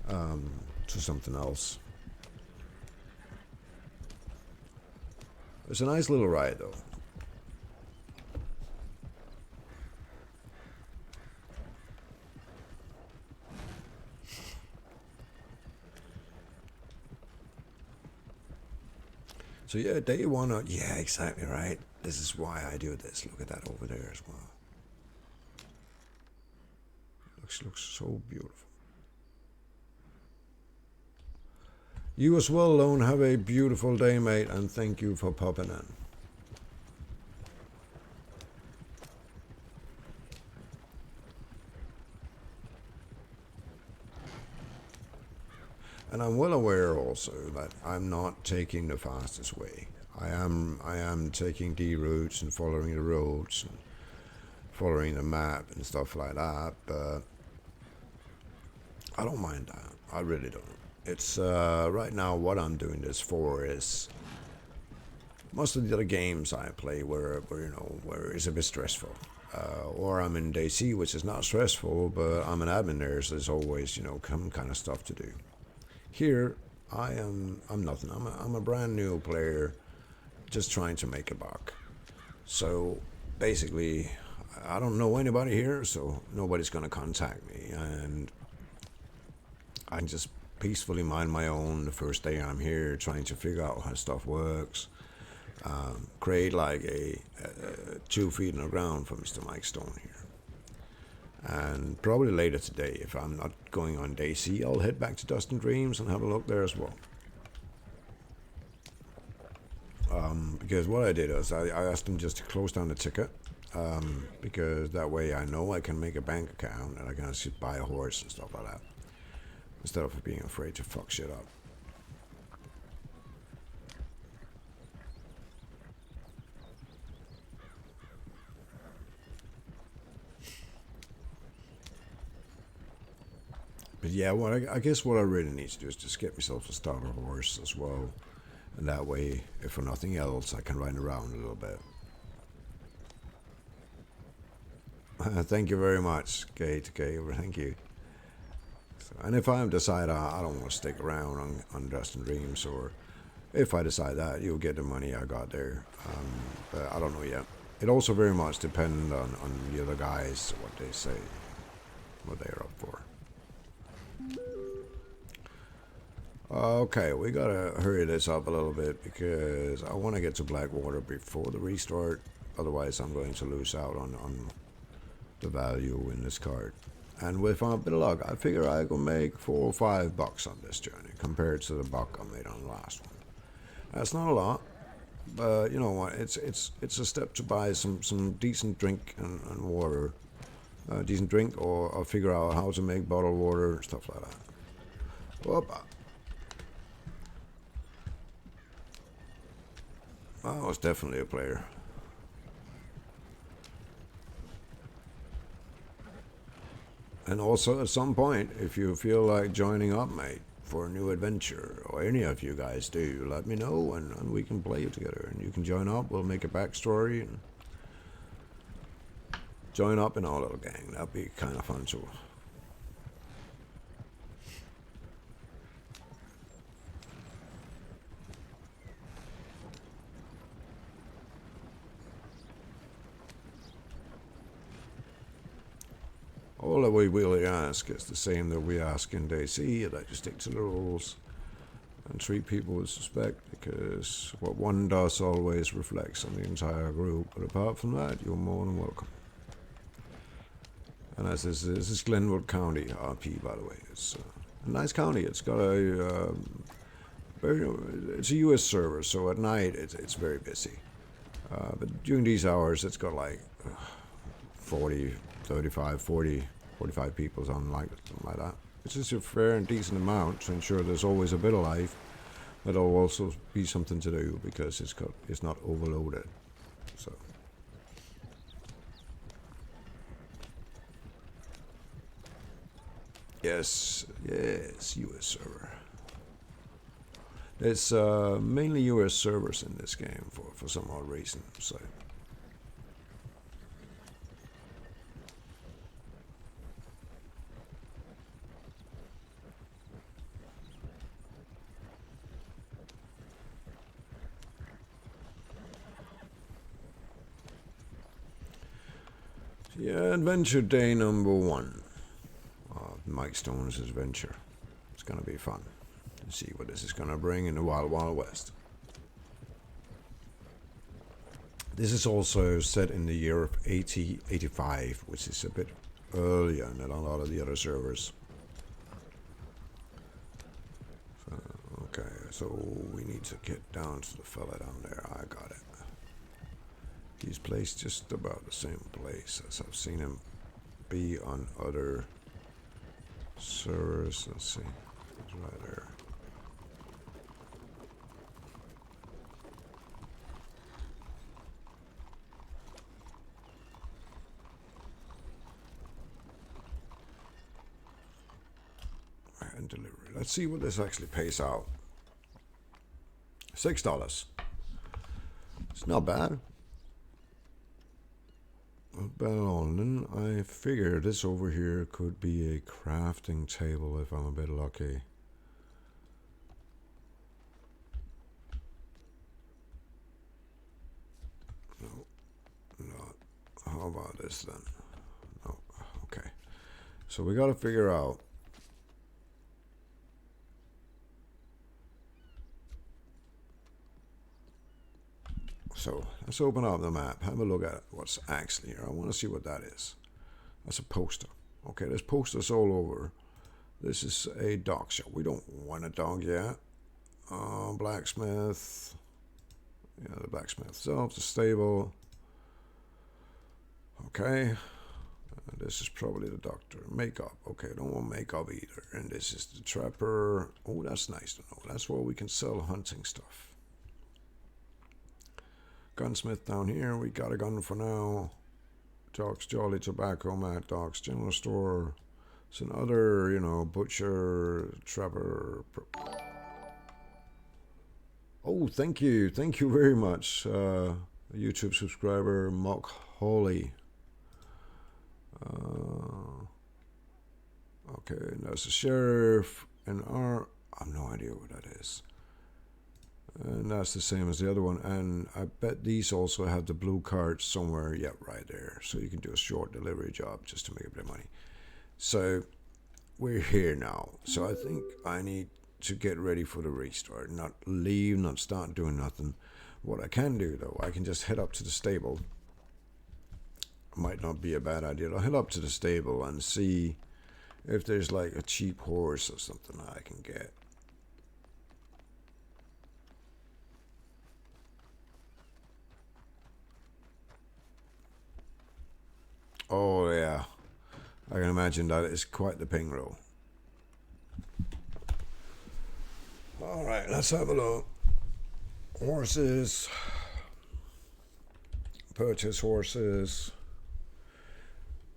A: to something else. It's a nice little ride though. So yeah, day one. Yeah, exactly right. This is why I do this. Look at that over there as well. Looks so beautiful. You as well, Lone. Have a beautiful day, mate, and thank you for popping in. And I'm well aware also that I'm not taking the fastest way. I am taking D routes and following the roads and following the map and stuff like that, but I don't mind that. I really don't. It's right now what I'm doing this for is most of the other games I play where it's a bit stressful. Or I'm in DC, which is not stressful, but I'm an admin there, so there's always, some kind of stuff to do. Here, I'm nothing. I'm a brand new player, just trying to make a buck. So basically, I don't know anybody here, so nobody's gonna contact me, and I just peacefully mind my own the first day I'm here, trying to figure out how stuff works. Create like a 2 feet in the ground for Mr. Mike Stone here. And probably later today, if I'm not going on day C, I'll head back to Dust and Dreams and have a look there as well. Because what I did is I asked them just to close down the ticket, because that way I know I can make a bank account and I can actually buy a horse and stuff like that, instead of being afraid to fuck shit up. But yeah, I guess what I really need to do is just get myself a starter horse as well. And that way, if for nothing else, I can ride around a little bit. Thank you very much, Kate. Thank you. So, and if I decide I don't want to stick around on Dust and Dreams, or if I decide that, you'll get the money I got there. But I don't know yet. It also very much depends on the other guys, what they say, what they're up for. Okay, we gotta hurry this up a little bit because I want to get to Blackwater before the restart. Otherwise, I'm going to lose out on the value in this card. And with a bit of luck, I figure I can make $4 or $5 on this journey compared to the buck I made on the last one. That's not a lot, but you know what? It's a step to buy some decent drink and water, decent drink, or figure out how to make bottled water and stuff like that. Whoop. I was definitely a player. And also, at some point, if you feel like joining up, mate, for a new adventure, or any of you guys do, let me know, and we can play together. And you can join up, we'll make a backstory, and join up in our little gang. That'd be kind of fun, too. All that we really ask is the same that we ask in DC, that you stick to the rules and treat people with respect, because what one does always reflects on the entire group. But apart from that, you're more than welcome. And as this is Glenwood County RP, by the way. It's a nice county. It's got it's a U.S. server, so at night it's very busy. But during these hours, it's got like 40, 35, 40, 45 people, something like that. It's just a fair and decent amount to ensure there's always a bit of life, but there'll also be something to do because it's not overloaded. So. Yes, US server. There's mainly US servers in this game for some odd reason. So. Yeah, adventure day number 1 of Mike Stone's adventure. It's gonna be fun to see what this is gonna bring in the Wild Wild West. This is also set in the year of 8085, which is a bit earlier than a lot of the other servers. So, okay, so we need to get down to the fella down there. I got it. He's placed just about the same place as I've seen him be on other servers. Let's see. He's right there. And delivery. Let's see what this actually pays out. $6. It's not bad. Not bad at all. And then I figure this over here could be a crafting table if I'm a bit lucky. No, not. How about this then? No. Okay. So we got to figure out. So let's open up the map, have a look at what's actually here. I want to see what that is. That's a poster. Okay, there's posters all over. This is a dog show. We don't want a dog yet. Blacksmith. Yeah, the blacksmith itself, the stable. Okay. This is probably the doctor. Makeup. Okay, don't want makeup either. And this is the trapper. Oh, that's nice to know. That's where we can sell hunting stuff. Gunsmith down here, we got a gun for now. Dogs Jolly Tobacco, Mad Dogs General Store. It's another, you know, butcher, trapper. Oh, thank you very much, YouTube subscriber Mock Holly. Okay, and there's a sheriff and I have no idea what that is. And that's the same as the other one. And I bet these also have the blue cards somewhere. Yep, right there. So you can do a short delivery job just to make a bit of money. So we're here now. So I think I need to get ready for the restart. Not leave, not start doing nothing. What I can do, though, I can just head up to the stable. Might not be a bad idea. I'll head up to the stable and see if there's like a cheap horse or something I can get. Oh, yeah. I can imagine that is quite the ping roll. Alright, let's have a look. Horses. Purchase horses.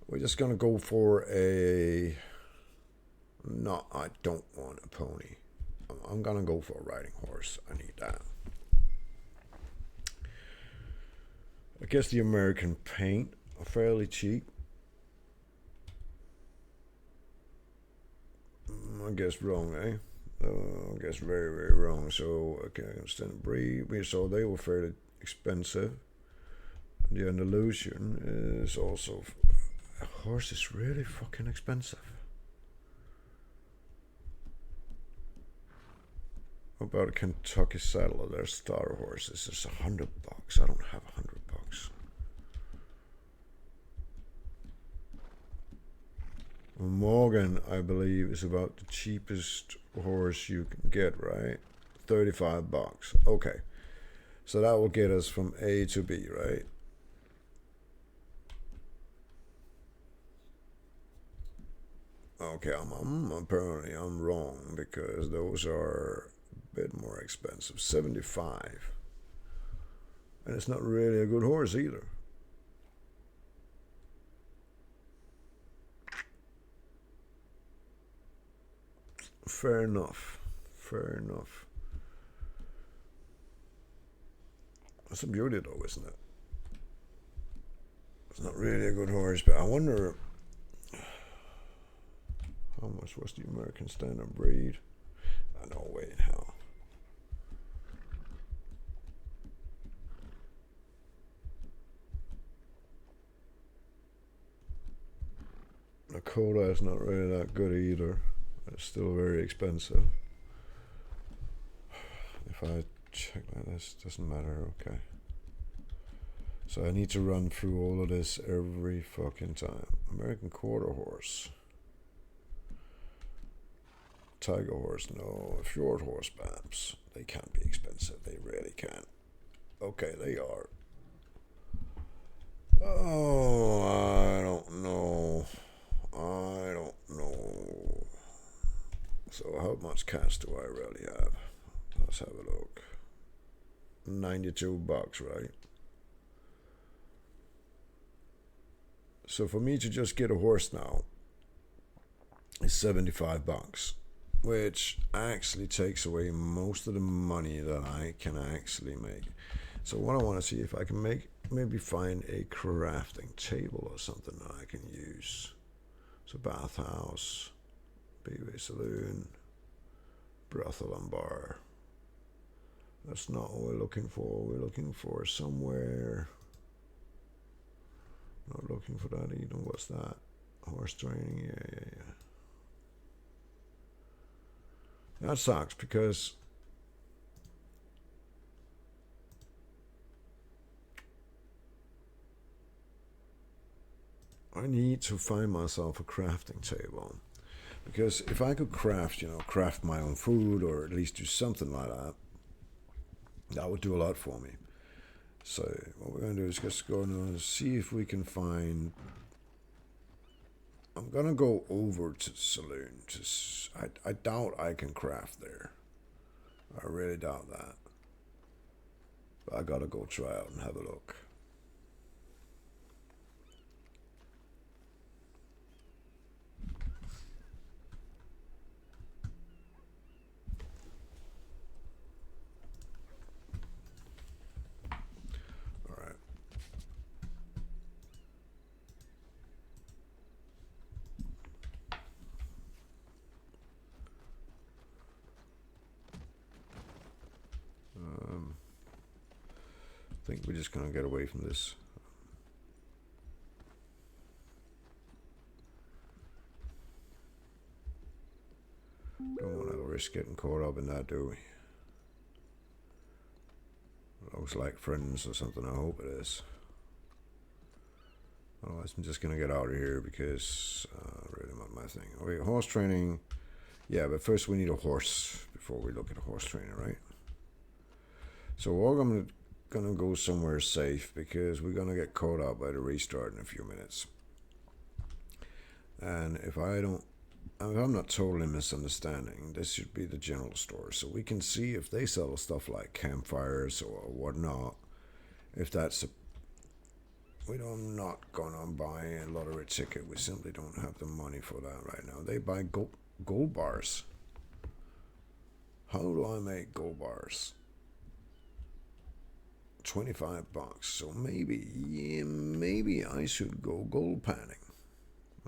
A: We're just going to go for a... No, I don't want a pony. I'm going to go for a riding horse. I need that. I guess the American paint. Fairly cheap. I guess wrong, eh? I guess very, very wrong. So, okay, instant breed. So they were fairly expensive. The Andalusian is also... A horse is really fucking expensive. What about a Kentucky Saddler? Their star horses is $100. I don't have $100. Morgan, I believe, is about the cheapest horse you can get, right? $35. Okay. So that will get us from A to B, right? Okay, apparently I'm wrong because those are a bit more expensive. $75. And it's not really a good horse either. Fair enough. Fair enough. That's a beauty though, isn't it? It's not really a good horse, but I wonder how much was the American Standard breed? I know, wait, how? quota is not really that good either. It's still very expensive. If I check like this, doesn't matter, okay. So I need to run through all of this every fucking time. American quarter horse. Tiger horse, no. Fjord horse, perhaps. They can't be expensive. They really can't. Okay, they are. Oh, I don't know. So how much cash do I really have? Let's have a look. $92, right? So for me to just get a horse now is $75, which actually takes away most of the money that I can actually make. So what I want to see if I can maybe find a crafting table or something that I can use. So bathhouse, B-Way saloon, brothel and bar. That's not what we're looking for. We're looking for somewhere. Not looking for that either. What's that? Horse training. Yeah. That sucks because I need to find myself a crafting table. Because if I could craft my own food or at least do something like that, that would do a lot for me. So what we're going to do is just go and see if we can find... I'm going to go over to the saloon. I doubt I can craft there. I really doubt that. But I got to go try out and have a look. I think we're just going to get away from this. Don't want to risk getting caught up in that, do we? Looks like friends or something, I hope it is. Otherwise I'm just going to get out of here because really not my thing. Okay, horse training. Yeah, but first we need a horse before we look at a horse trainer, right? So we're going to go somewhere safe because we're going to get caught up by the restart in a few minutes. And if I'm not totally misunderstanding, this should be the general store. So we can see if they sell stuff like campfires or whatnot. If that's we're not going to buy a lottery ticket. We simply don't have the money for that right now. They buy gold bars. How do I make gold bars? $25. So maybe I should go gold panning.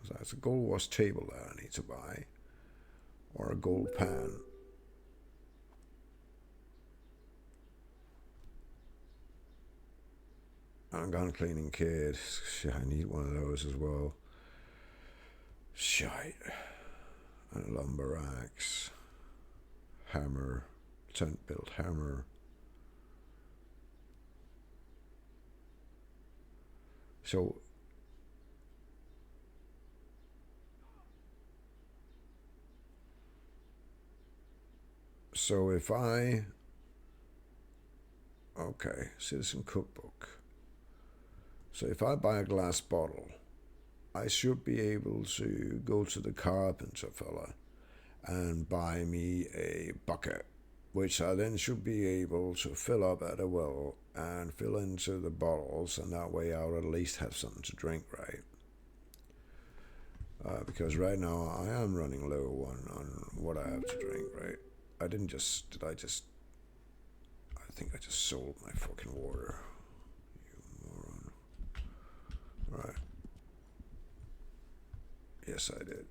A: That's a gold wash table that I need to buy, or a gold pan. And a gun cleaning kit. Shit, I need one of those as well. Shite. And a lumber axe. Hammer. Tent built hammer. So if I... Okay, citizen cookbook. So if I buy a glass bottle, I should be able to go to the carpenter fella and buy me a bucket, which I then should be able to fill up at a well and fill into the bottles, and that way I'll at least have something to drink, right? Because right now I am running low on what I have to drink, right? I think I just sold my fucking water. You moron. Right. Yes, I did.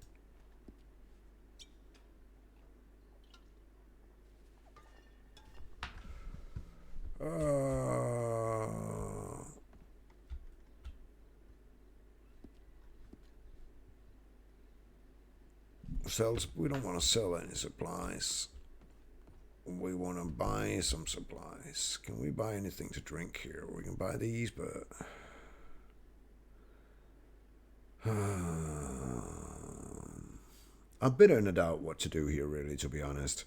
A: We don't want to sell any supplies. We want to buy some supplies. Can we buy anything to drink here? We can buy these, but I'm bitter in the doubt what to do here, really, to be honest.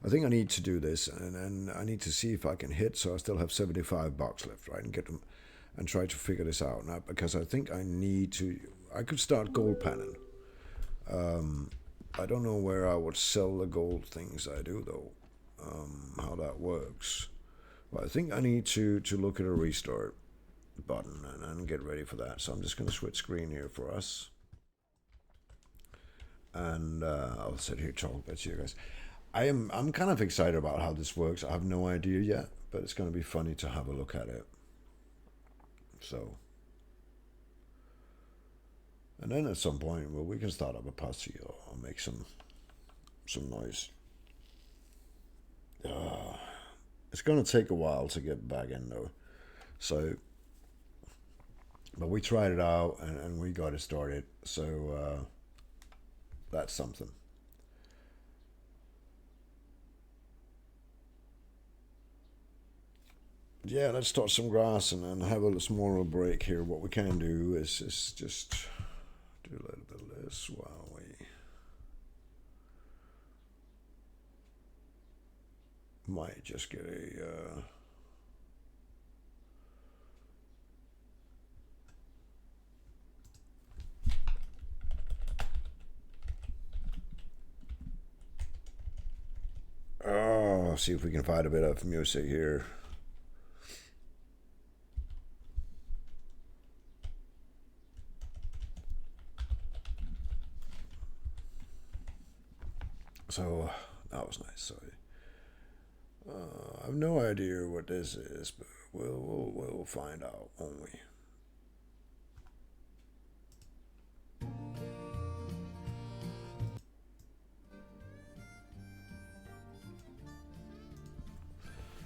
A: I think I need to do this, and I need to see if I can hit, so I still have 75 bucks left, right, and get them, and try to figure this out now, because I think I need to. I could start gold panning. I don't know where I would sell the gold things I do, though, how that works. But I think I need to look at a restart button and get ready for that. So I'm just going to switch screen here for us. And I'll sit here talk to you guys. I'm kind of excited about how this works. I have no idea yet, but it's going to be funny to have a look at it. So, and then at some point, well, we can start up a posse or make some noise. It's going to take a while to get back in, though. So, but we tried it out and we got it started. So that's something. Yeah, let's start some grass and have a small break here. What we can do is just do a little bit of this while we might just get a see if we can find a bit of music here. So that was nice. So I have no idea what this is, but we'll find out, won't we?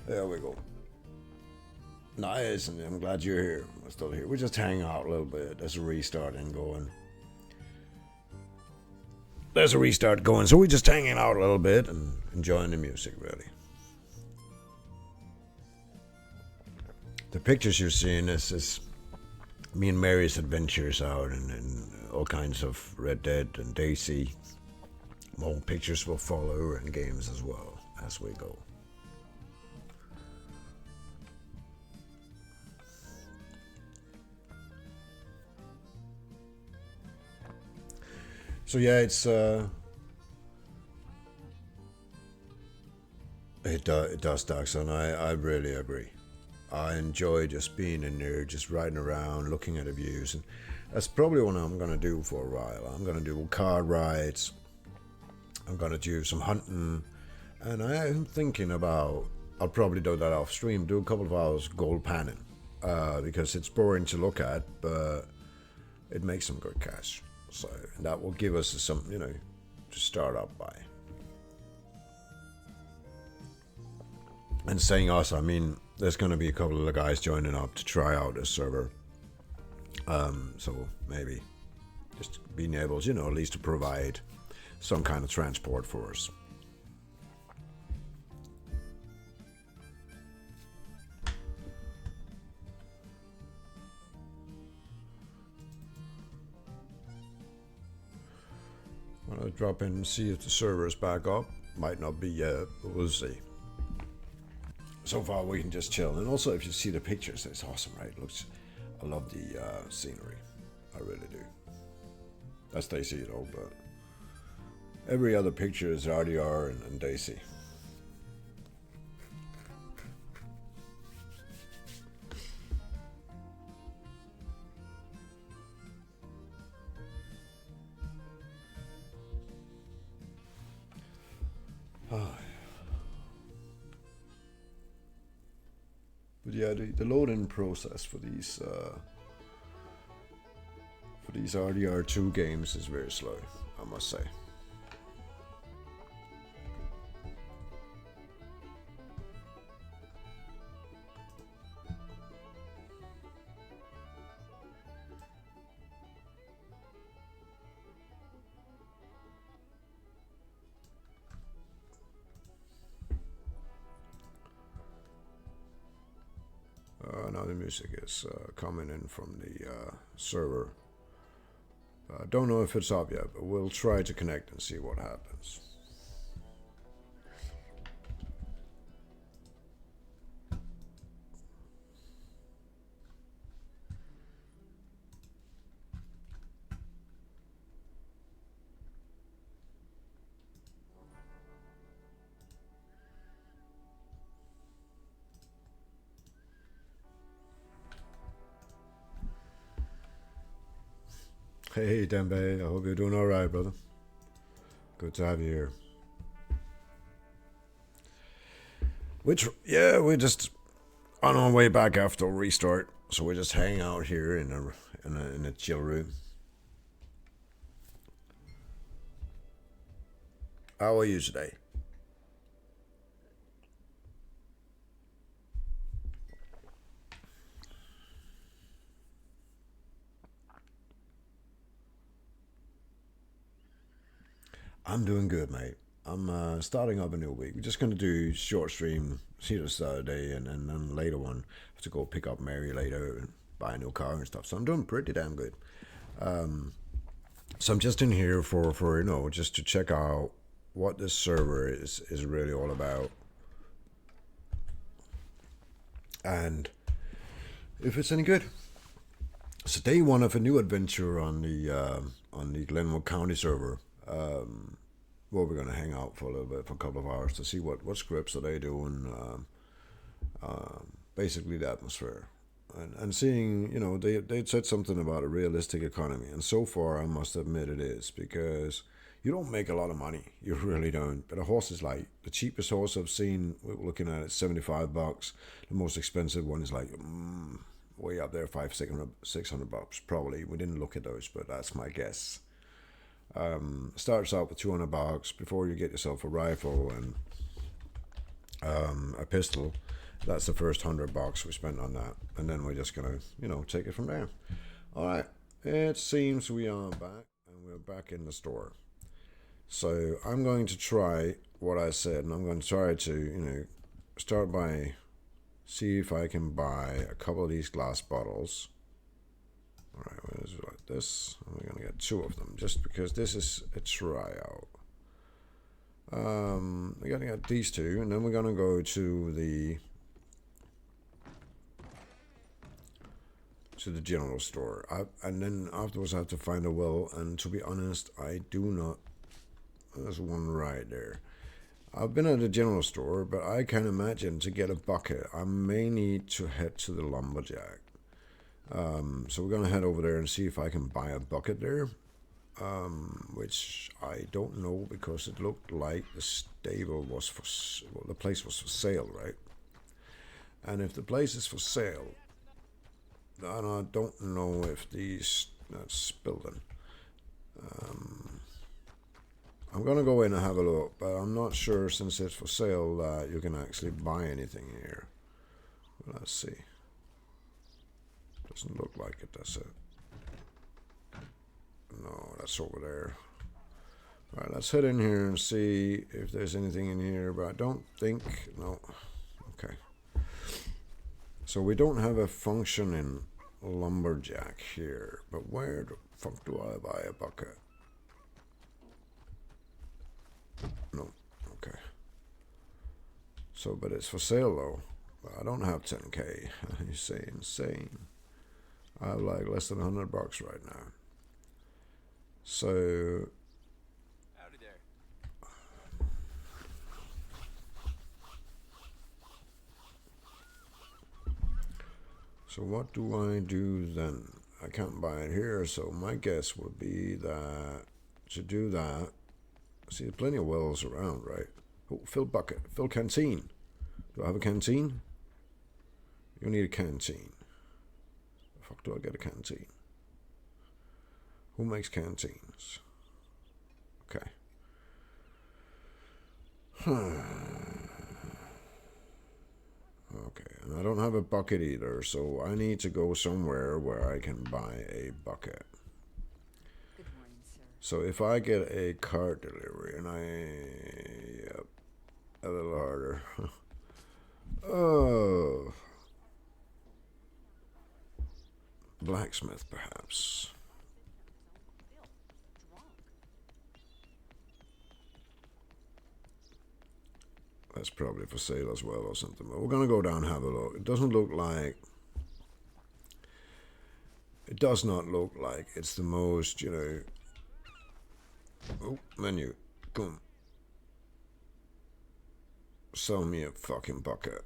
A: There we go. Nice, and I'm glad you're here. We're still here. We're just hanging out a little bit. There's a restart and going. There's a restart going, so we're just hanging out a little bit and enjoying the music, really. The pictures you're seeing is me and Mary's adventures out in all kinds of Red Dead and Daisy. More pictures will follow and games as well as we go. So yeah, it does, Daxon. I really agree. I enjoy just being in there, just riding around, looking at the views, and that's probably what I'm gonna do for a while. I'm gonna do car rides. I'm gonna do some hunting, and I am thinking about. I'll probably do that off stream. Do a couple of hours gold panning, because it's boring to look at, but it makes some good cash. So that will give us some, to start up by. And saying us, I mean, there's going to be a couple of the guys joining up to try out this server. So maybe just being able, at least to provide some kind of transport for us. I'll drop in and see if the server is back up. Might not be yet, but we'll see. So far, we can just chill. And also, if you see the pictures, it's awesome, right? I love the scenery. I really do. That's Daisy, but every other picture is RDR and Daisy. But yeah, the loading process for these RDR2 games is very slow, I must say. now the music is coming in from the server. I don't know if it's up yet, but we'll try to connect and see what happens. Hey Dembe, I hope you're doing alright, brother. Good to have you here. We're just on our way back after restart, so we're just hanging out here in a chill room. How are you today? I'm doing good, mate. I'm starting up a new week. We're just gonna do short stream either Saturday and then later one. I have to go pick up Mary later and buy a new car and stuff. So I'm doing pretty damn good. So I'm just in here for just to check out what this server is really all about, and if it's any good. So day one of a new adventure on the Glenwood County server. Well, we're gonna hang out for a little bit for a couple of hours to see what scripts are they doing. Basically the atmosphere, and seeing they said something about a realistic economy, and so far I must admit it is, because you don't make a lot of money, you really don't. But a horse is like the cheapest horse I've seen. We're looking at it, $75. The most expensive one is like way up there, 600 bucks probably. We didn't look at those, but that's my guess. Starts out with $200 before you get yourself a rifle and a pistol. That's the first $100 we spent on that, and then we're just gonna take it from there. All right, it seems we are back, and we're back in the store. So I'm going to try what I said, and I'm going to try to start by see if I can buy a couple of these glass bottles. All right, what is it like this? We're gonna get 2 of them just because this is a tryout. We're gonna get these 2, and then we're gonna go to the general store. And then afterwards I have to find a well, and to be honest, I do not. There's one right there. I've been at the general store, but I can imagine to get a bucket, I may need to head to the lumberjack. So we're gonna head over there and see if I can buy a bucket there, which I don't know, because it looked like the stable was the place was for sale, right? And if the place is for sale, then I don't know if that's building. I'm gonna go in and have a look, but I'm not sure, since it's for sale, that you can actually buy anything here. Let's see. Doesn't look like it, does it? No, that's over there. All right, let's head in here and see if there's anything in here, but I don't think, no. Okay. So we don't have a functioning lumberjack here, but where the fuck do I buy a bucket? No, okay. So, but it's for sale though. I don't have 10K. You say insane. I have like less than $100 right now. So.
B: Howdy there.
A: So what do I do then? I can't buy it here, so my guess would be that to do that. See, there's plenty of wells around, right? Oh, fill bucket, fill canteen. Do I have a canteen? You need a canteen. The fuck do I get a canteen? Who makes canteens? Okay. Okay, and I don't have a bucket either, so I need to go somewhere where I can buy a bucket.
C: Good morning, sir.
A: So if I get a cart delivery, and yep, a little harder. Oh. blacksmith, perhaps. That's probably for sale as well or something. But we're gonna go down and have a look. It doesn't look like. It does not look like it's the most, you know. Oh, menu. Come. Sell me a fucking bucket.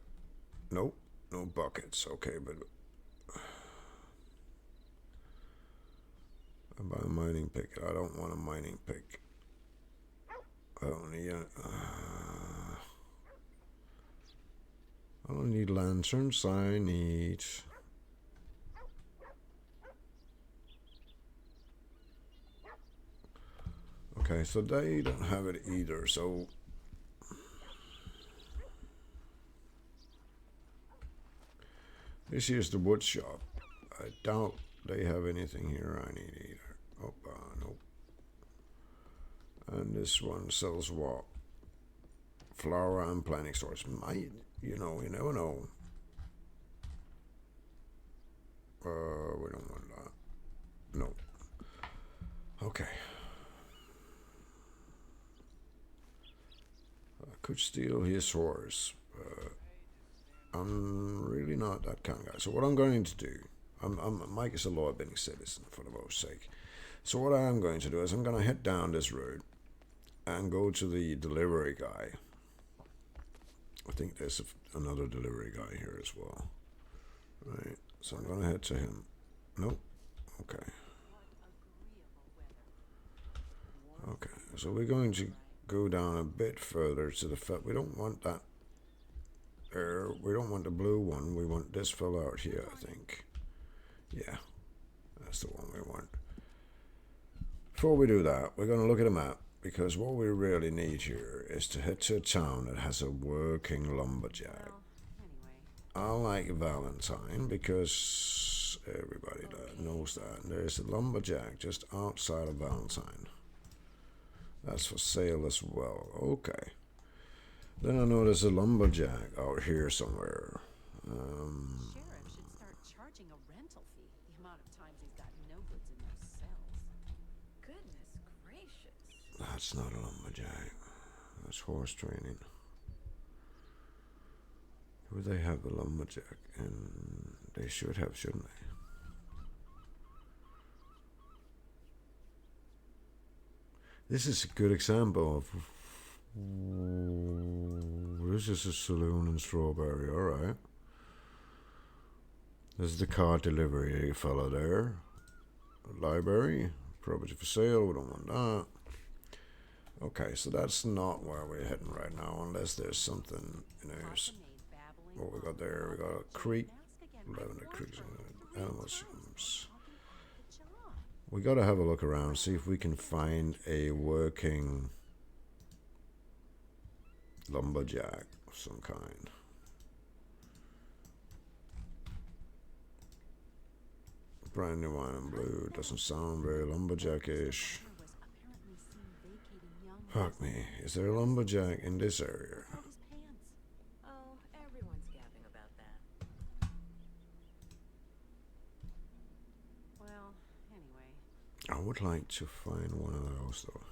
A: Nope, no buckets. Okay, but I buy a mining pick. I don't want a mining pick. I don't need a. I don't need lanterns. I need. Okay, so they don't have it either. So. This here's the wood shop. I doubt they have anything here I need either. Oh, nope. And this one sells what? Flower and planting stores. Might, you never know. We don't want that. No. Okay. I could steal his horse. I'm really not that kind of guy. So what I'm going to do, Mike is a law-abiding citizen, for the most sake. So what I'm going to do is I'm going to head down this road and go to the delivery guy. I think there's another delivery guy here as well. Right, so I'm going to head to him. Nope. Okay. Okay, so we're going to go down a bit further to the we don't want that. We don't want the blue one. We want this fellow out here, I think. Yeah, that's the one we want. Before we do that, we're going to look at a map, because what we really need here is to head to a town that has a working lumberjack. I like Valentine because everybody knows that. There's a lumberjack just outside of Valentine. That's for sale as well. Okay. Then I know there's a lumberjack out here somewhere.
C: Sheriff should start charging a rental fee. The amount of times he's got no goods in those cells. Goodness gracious.
A: That's not a lumberjack. That's horse training. Would they have a lumberjack? And they should have, shouldn't they? This is a good example of. This is a saloon in Strawberry, alright. There's the car delivery fella there. Library, property for sale, we don't want that. Okay, so that's not where we're heading right now, unless there's something, what we got there. We got a creek, Lavender Creek, animals. We gotta have a look around, see if we can find a working lumberjack of some kind. Brand new wine and blue doesn't sound very lumberjack-ish. Fuck me, is there a lumberjack in this area?
C: Oh, everyone's gabbing about that. Well, anyway.
A: I would like to find one of those though.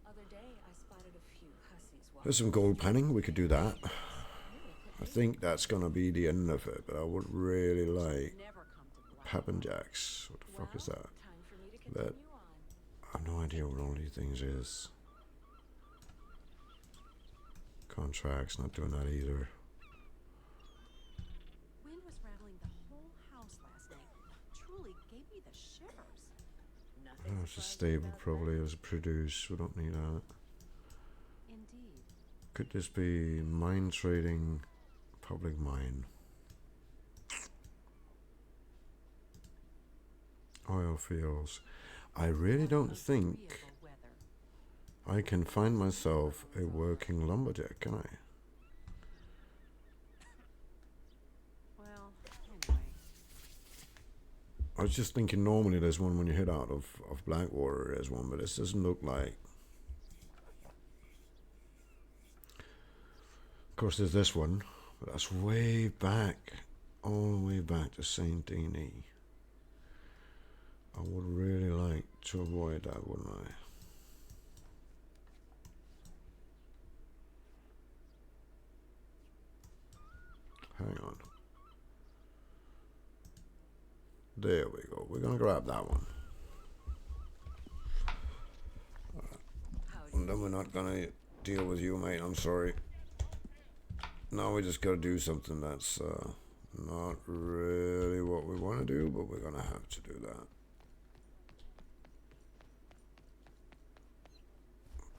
C: Other day I spotted a few hussies walking.
A: There's some gold panning, we could do that. I think that's gonna be the end of it, but I would really like Pappin Jacks. What the fuck is that? That I have no idea what all these things is. Contracts, not doing that either.
C: Wind was rattling the whole house last night. Truly gave me the shivers.
A: Oh, it's a stable, probably. It was produced. We don't need that.
C: Indeed.
A: Could this be mine trading? Public mine. Oil fields. I really don't think I can find myself a working lumberjack, can I?
C: Well, anyway.
A: I was just thinking normally there's one when you head out of Blackwater, there's one, but this doesn't look like. Of course there's this one, but that's way back, all the way back to Saint Denis. I would really like to avoid that, wouldn't I? Hang on. There we go. We're gonna grab that one. And then we're not gonna deal with you, mate. I'm sorry. Now we just gotta do something that's not really what we want to do, but we're gonna have to do that.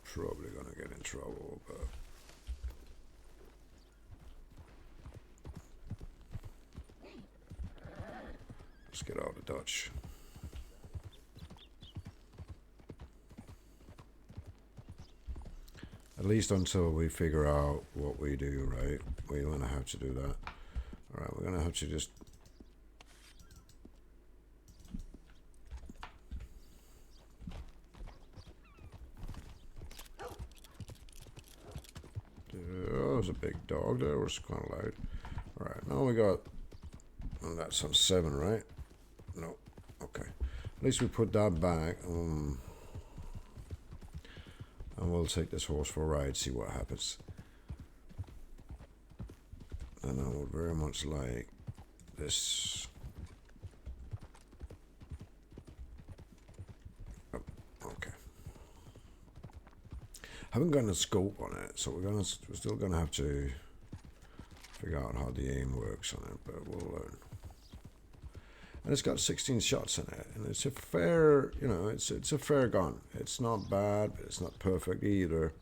A: Probably gonna get in trouble, but let's get out of Dutch. At least until we figure out what we do, right? We're gonna have to do that. Alright, we're gonna have to just oh, there's a big dog there, was kinda loud. Alright, now we got that's on 7, right? No. Okay. At least we put that back. And we'll take this horse for a ride, see what happens. And I would very much like this. Oh, okay. Haven't gotten a scope on it, so we're still gonna have to figure out how the aim works on it, but we'll learn. And it's got 16 shots in it, and it's a fair, it's a fair gun. It's not bad, but it's not perfect either.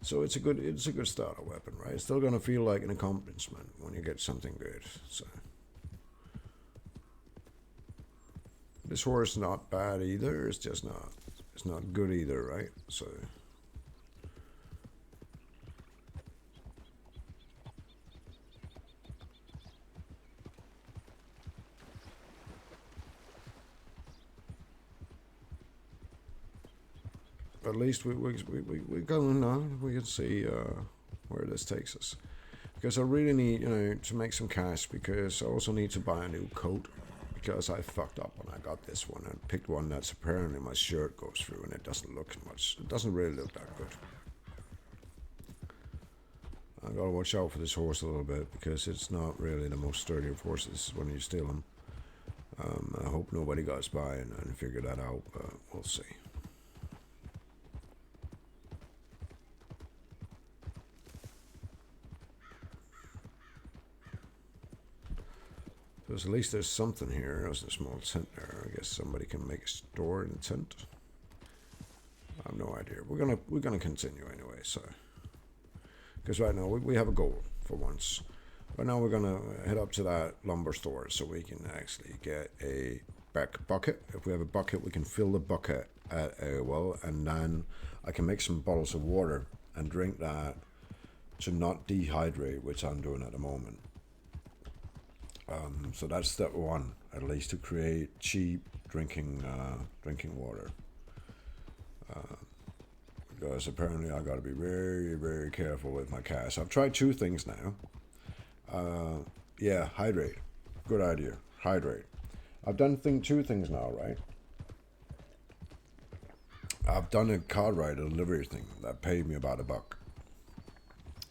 A: So it's a good starter weapon, right? It's still gonna feel like an accomplishment when you get something good. So this horse is not bad either. It's just not good either, right? So. At least we go now. We can see where this takes us. Because I really need, to make some cash, because I also need to buy a new coat, because I fucked up when I got this one and picked one that's apparently my shirt goes through and it doesn't look much. It doesn't really look that good. I gotta watch out for this horse a little bit, because it's not really the most sturdy of horses when you steal them. I hope nobody goes by and figure that out, but we'll see. Because at least there's something here. There's a small tent there. I guess somebody can make a store in a tent. I have no idea. We're gonna continue anyway. So, because right now we have a goal for once. But now we're gonna head up to that lumber store so we can actually get a back bucket. If we have a bucket, we can fill the bucket at a well, and then I can make some bottles of water and drink that to not dehydrate, which I'm doing at the moment. So that's step one, at least, to create cheap drinking water. Because apparently I got to be very, very careful with my cash. I've tried 2 things now. Yeah, hydrate. Good idea. Hydrate. I've done 2 things now, right? I've done a car ride, a delivery thing that paid me about $1.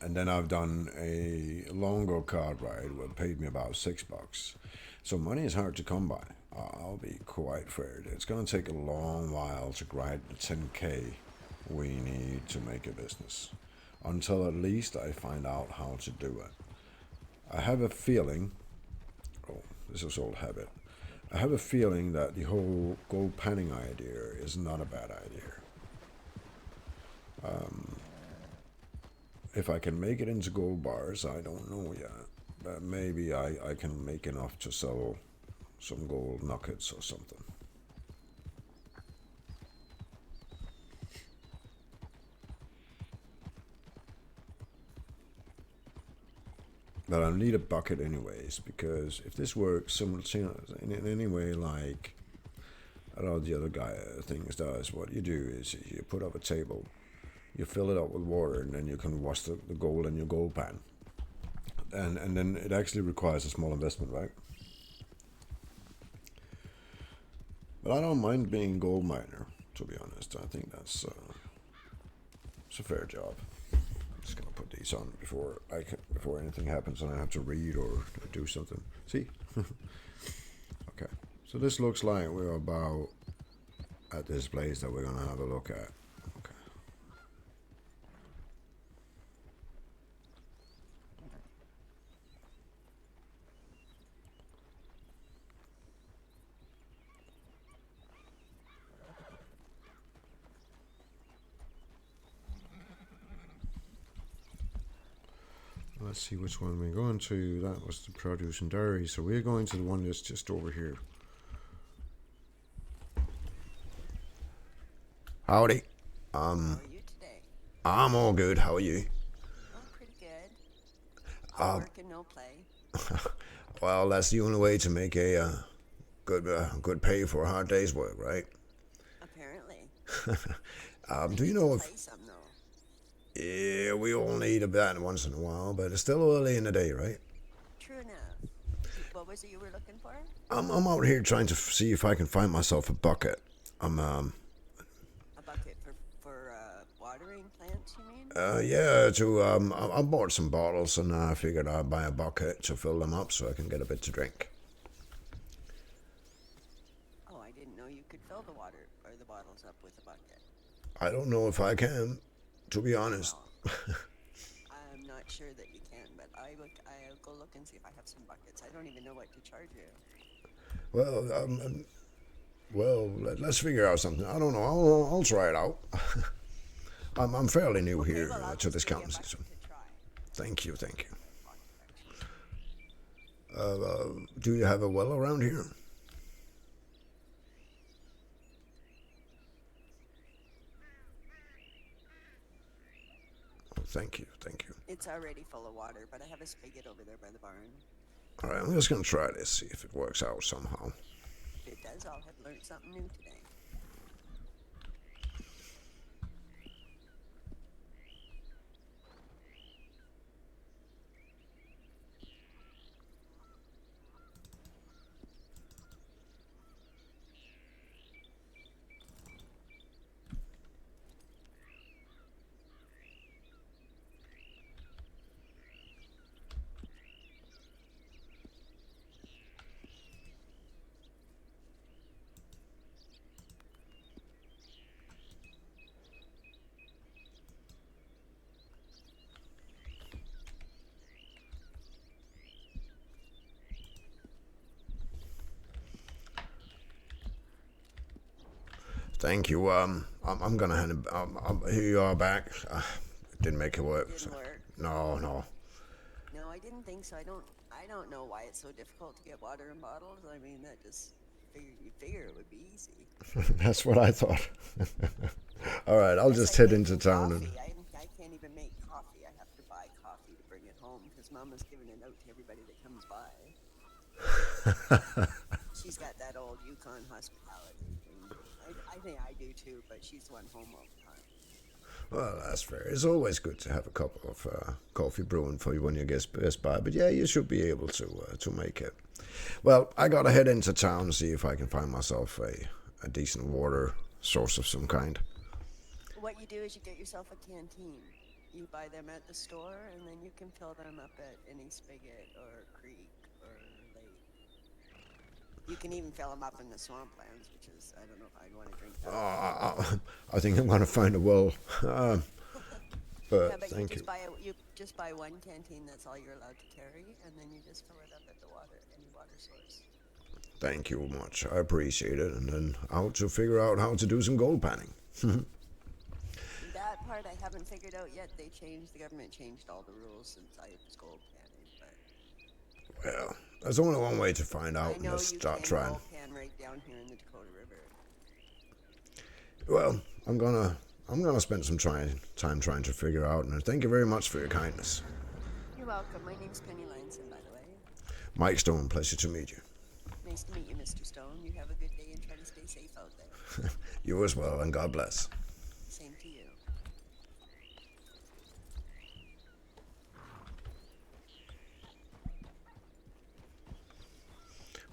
A: And then I've done a longer car ride that paid me about $6. So money is hard to come by. I'll be quite fair. It's going to take a long while to grind the 10K we need to make a business. Until at least I find out how to do it. I have a feeling, this is old habit. I have a feeling that the whole gold panning idea is not a bad idea. If I can make it into gold bars, I don't know yet. But maybe I can make enough to sell some gold nuggets or something. But I'll need a bucket anyways, because if this works simultaneously in any way like a lot of the other things does, what you do is you put up a table, you fill it up with water, and then you can wash the gold in your gold pan. And then it actually requires a small investment, right? But I don't mind being a gold miner, to be honest. I think that's it's a fair job. I'm just gonna put these on before anything happens and I have to read or do something. See? Okay. So this looks like we're about at this place that we're gonna have a look at. Okay. Let's see which one we're going to. That was the produce and dairy. So we're going to the one that's just over here. Howdy.
D: How are you today?
A: I'm all good. How are you?
D: Oh, pretty good. All work and no play.
A: Well, that's the only way to make a good pay for a hard day's work, right?
D: Apparently.
A: Do you know
D: Play
A: if...
D: some though.
A: Yeah, we all need a bat once in a while, but it's still early in the day, right?
D: True enough. What was it you were looking for?
A: I'm out here trying to see if I can find myself a bucket. I'm
D: A bucket for watering plants, you mean?
A: yeah, I bought some bottles and I figured I'd buy a bucket to fill them up so I can get a bit to drink.
D: Oh, I didn't know you could fill the water or the bottles up with a bucket.
A: I don't know if I can, to be honest.
D: Well, I'm not sure that you can, but I'll go look and see if I have some buckets. I don't even know what to charge you.
A: Well, let's figure out something. I don't know. I'll try it out. I'm fairly new
D: Okay,
A: here
D: well, I'll
A: to
D: just
A: this
D: give you a
A: county,
D: bucket
A: so
D: to try.
A: thank you. Do you have a well around here? Oh, thank you.
D: It's already full of water, but I have a spigot over there by the barn.
A: All right, I'm just gonna try this, see if it works out somehow.
D: If it does, I'll have learned something new today.
A: Thank you. I'm gonna hand it. Here you are back. Didn't make it work.
D: Didn't
A: So.
D: work.
A: No.
D: No, I didn't think so. I don't know why it's so difficult to get water in bottles. I mean, that just you figure it would be easy.
A: That's what I thought. All right, I'll just head into town and.
D: I can't even make coffee. I have to buy coffee to bring it home because Mama's giving it out to everybody that comes by. She's got that old Yukon hospitality thing. I think I do too, but she's the one home all the time.
A: Well, that's fair. It's always good to have a cup of coffee brewing for you when you get by. But yeah, you should be able to make it. Well, I gotta head into town and see if I can find myself a decent water source of some kind.
D: What you do is you get yourself a canteen. You buy them at the store, and then you can fill them up at any spigot or creek or lake. You can even fill them up in the swamplands, which is, I don't know if I'd want to drink that.
A: I think I'm gonna find a well. But
D: Yeah, but
A: thank you.
D: you just buy one canteen. That's all you're allowed to carry, and then you just fill it up at any water source.
A: Thank you much. I appreciate it. And then out to figure out how to do some gold panning.
D: That part I haven't figured out yet. The government changed all the rules since I was gold panning, but
A: Well, there's only one way to find
D: I
A: out and
D: know
A: just
D: you
A: start
D: can
A: trying.
D: gold pan right down here in the Dakota River.
A: Well, I'm gonna spend some time trying to figure out. And thank you very much for your kindness.
D: You're welcome. My name's Penny Lanson, by the way.
A: Mike Stone, pleasure to meet you.
D: Nice to meet you, Mr. Stone. You have a good day and try to stay safe out there.
A: You as well, and God bless.
D: Same to you.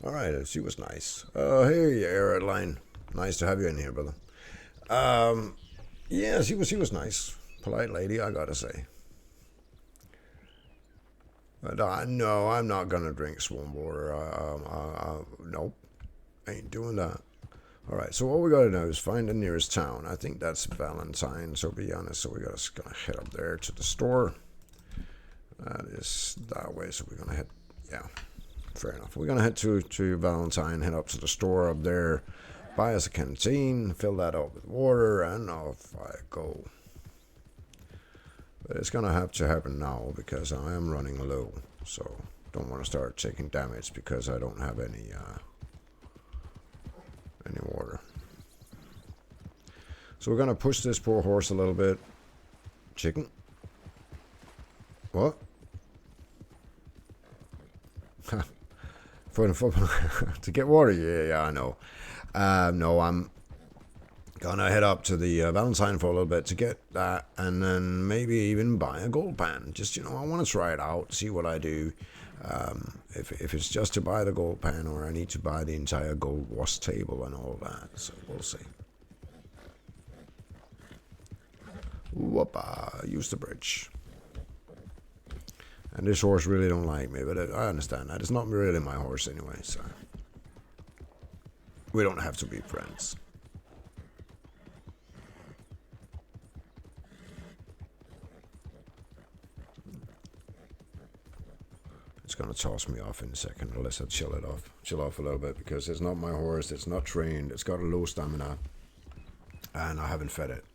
A: All right, she was nice. Hey, Airline. Nice to have you in here, brother. Yeah, she was nice. Polite lady, I gotta say. But no, I'm not gonna drink swamp water. Nope, ain't doing that. All right, so what we gotta do is find the nearest town. I think that's Valentine. So be honest, so we gotta head up there to the store. That is that way. So we're gonna head. Yeah, fair enough. We're gonna head to Valentine. Head up to the store up there. Buy us a canteen. Fill that up with water, and off I go. But it's gonna have to happen now because I am running low. So don't want to start taking damage because I don't have any water. So we're gonna push this poor horse a little bit. Chicken? What? For the football to get water? Yeah, I know. No, I'm gonna head up to the Valentine for a little bit to get that, and then maybe even buy a gold pan. Just I want to try it out, see what I do. If it's just to buy the gold pan, or I need to buy the entire gold wash table and all that. So we'll see. Whoopa! Use the bridge. And this horse really don't like me, but I understand that. It's not really my horse anyway, so we don't have to be friends. It's gonna toss me off in a second unless I chill off a little bit because it's not my horse. It's not trained. It's got a low stamina, and I haven't fed it,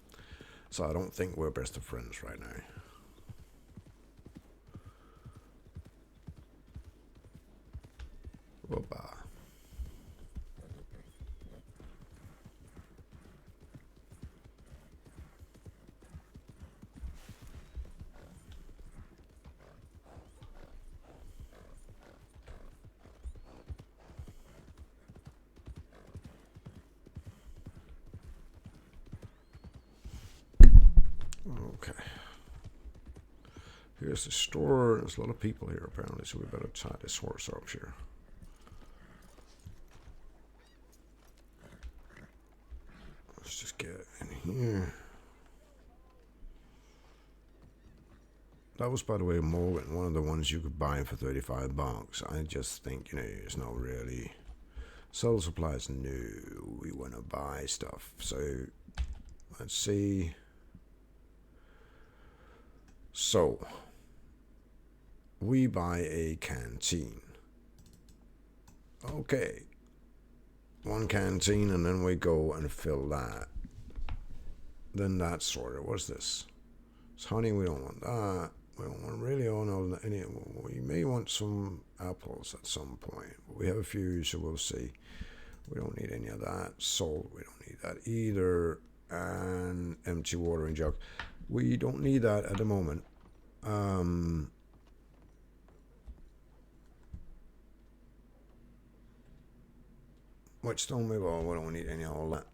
A: so I don't think we're best of friends right now. Whoopa. Okay. Here's the store. There's a lot of people here apparently, so we better tie this horse up here. Let's just get in here. That was, by the way, Morgan, one of the ones you could buy for $35. I just think, it's not really. Sell supplies, no. We want to buy stuff. So, let's see. So, we buy a canteen. Okay. One canteen, and then we go and fill that. Then that's sorted. What's this? It's honey. We don't want that. We don't want really own any. We may want some apples at some point. But we have a few, so we'll see. We don't need any of that. Salt. We don't need that either. And empty watering jug. We don't need that at the moment. Whetstone, maybe we don't need any of all that.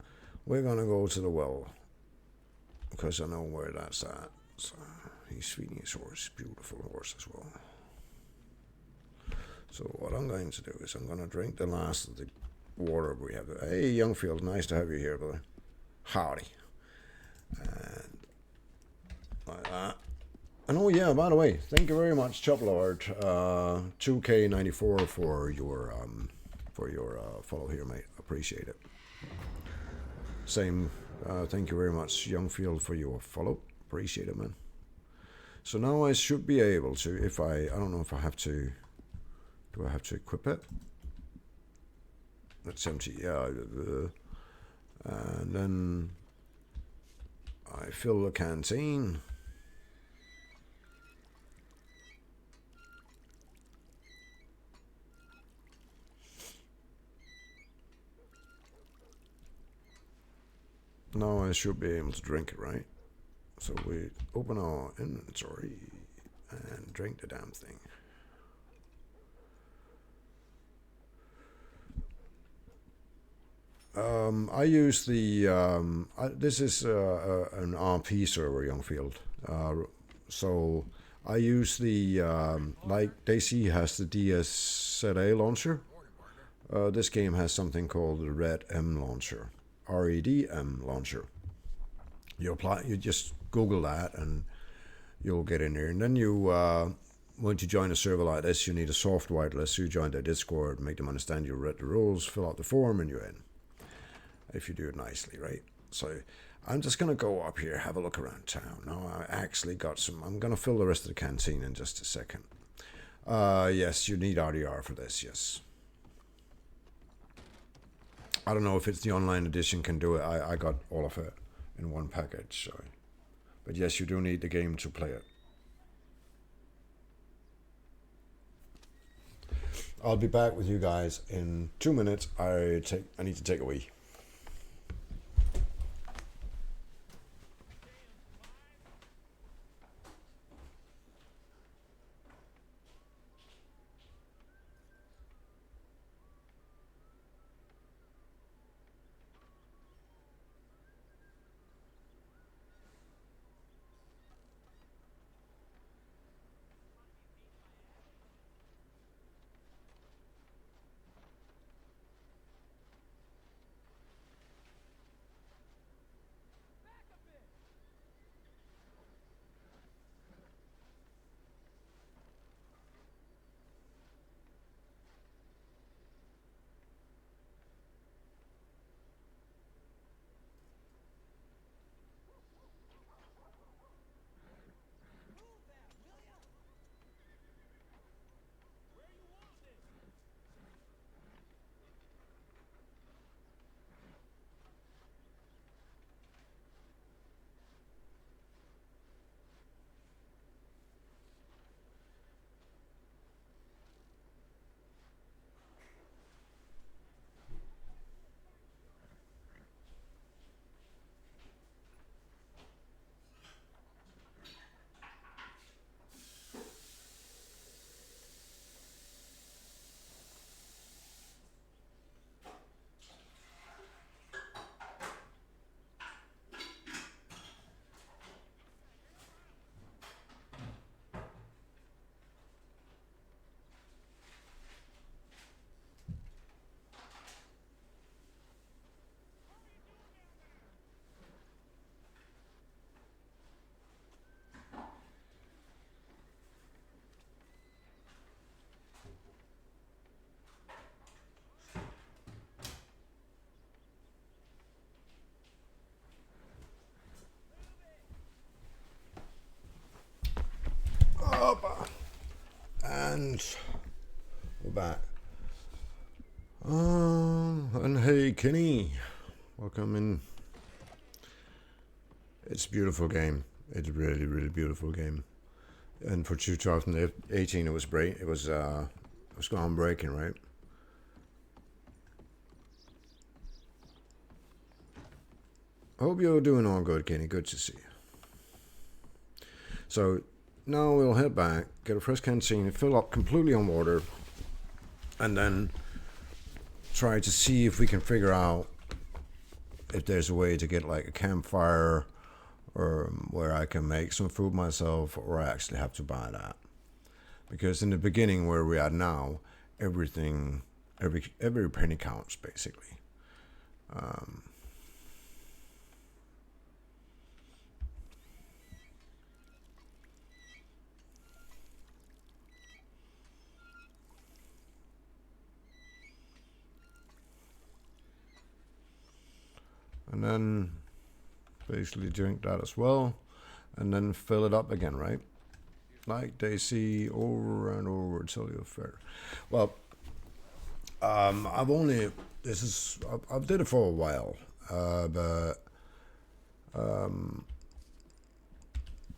A: We're gonna go to the well because I know where that's at. So he's feeding his horse, beautiful horse as well. So what I'm going to do is I'm gonna drink the last of the water we have. Hey, Youngfield, nice to have you here, brother. Howdy. And like that. And oh yeah, by the way, thank you very much, Choplord, 2K94 for your follow here, mate. Appreciate it. Same. Thank you very much, Youngfield, for your follow. Appreciate it, man. So now I should be able to, if I don't know if I have to. Do I have to equip it? That's empty. Yeah. And then I fill the canteen. Now I should be able to drink it, right? So we open our inventory and drink the damn thing. I use the, this is an RP server, Youngfield. So I use the, like Daisy has the DSZA launcher. This game has something called the Red M launcher. REDM launcher. You apply. You just Google that, and you'll get in there. And then you, once you join a server like this, you need a soft whitelist. So you join their Discord, make them understand you read the rules, fill out the form, and you're in. If you do it nicely, right? So I'm just going to go up here, have a look around town. Now I actually got some. I'm going to fill the rest of the canteen in just a second. Yes, you need RDR for this, yes. I don't know if it's the online edition can do it. I got all of it in one package. So. But yes, you do need the game to play it. I'll be back with you guys in 2 minutes. I need to take a wee. And we're back. And hey, Kenny, welcome in. It's a beautiful game. It's a really, really beautiful game. And for 2018, it was great. It was groundbreaking, right? I hope you're doing all good, Kenny. Good to see you. So now we'll head back, get a fresh canteen, fill up completely on water, and then try to see if we can figure out if there's a way to get like a campfire or where I can make some food myself, or I actually have to buy that. Because in the beginning where we're at now, every penny counts basically. And then basically drink that as well, and then fill it up again, right? Like they see over and over till you're fair. Well, I've did it for a while, but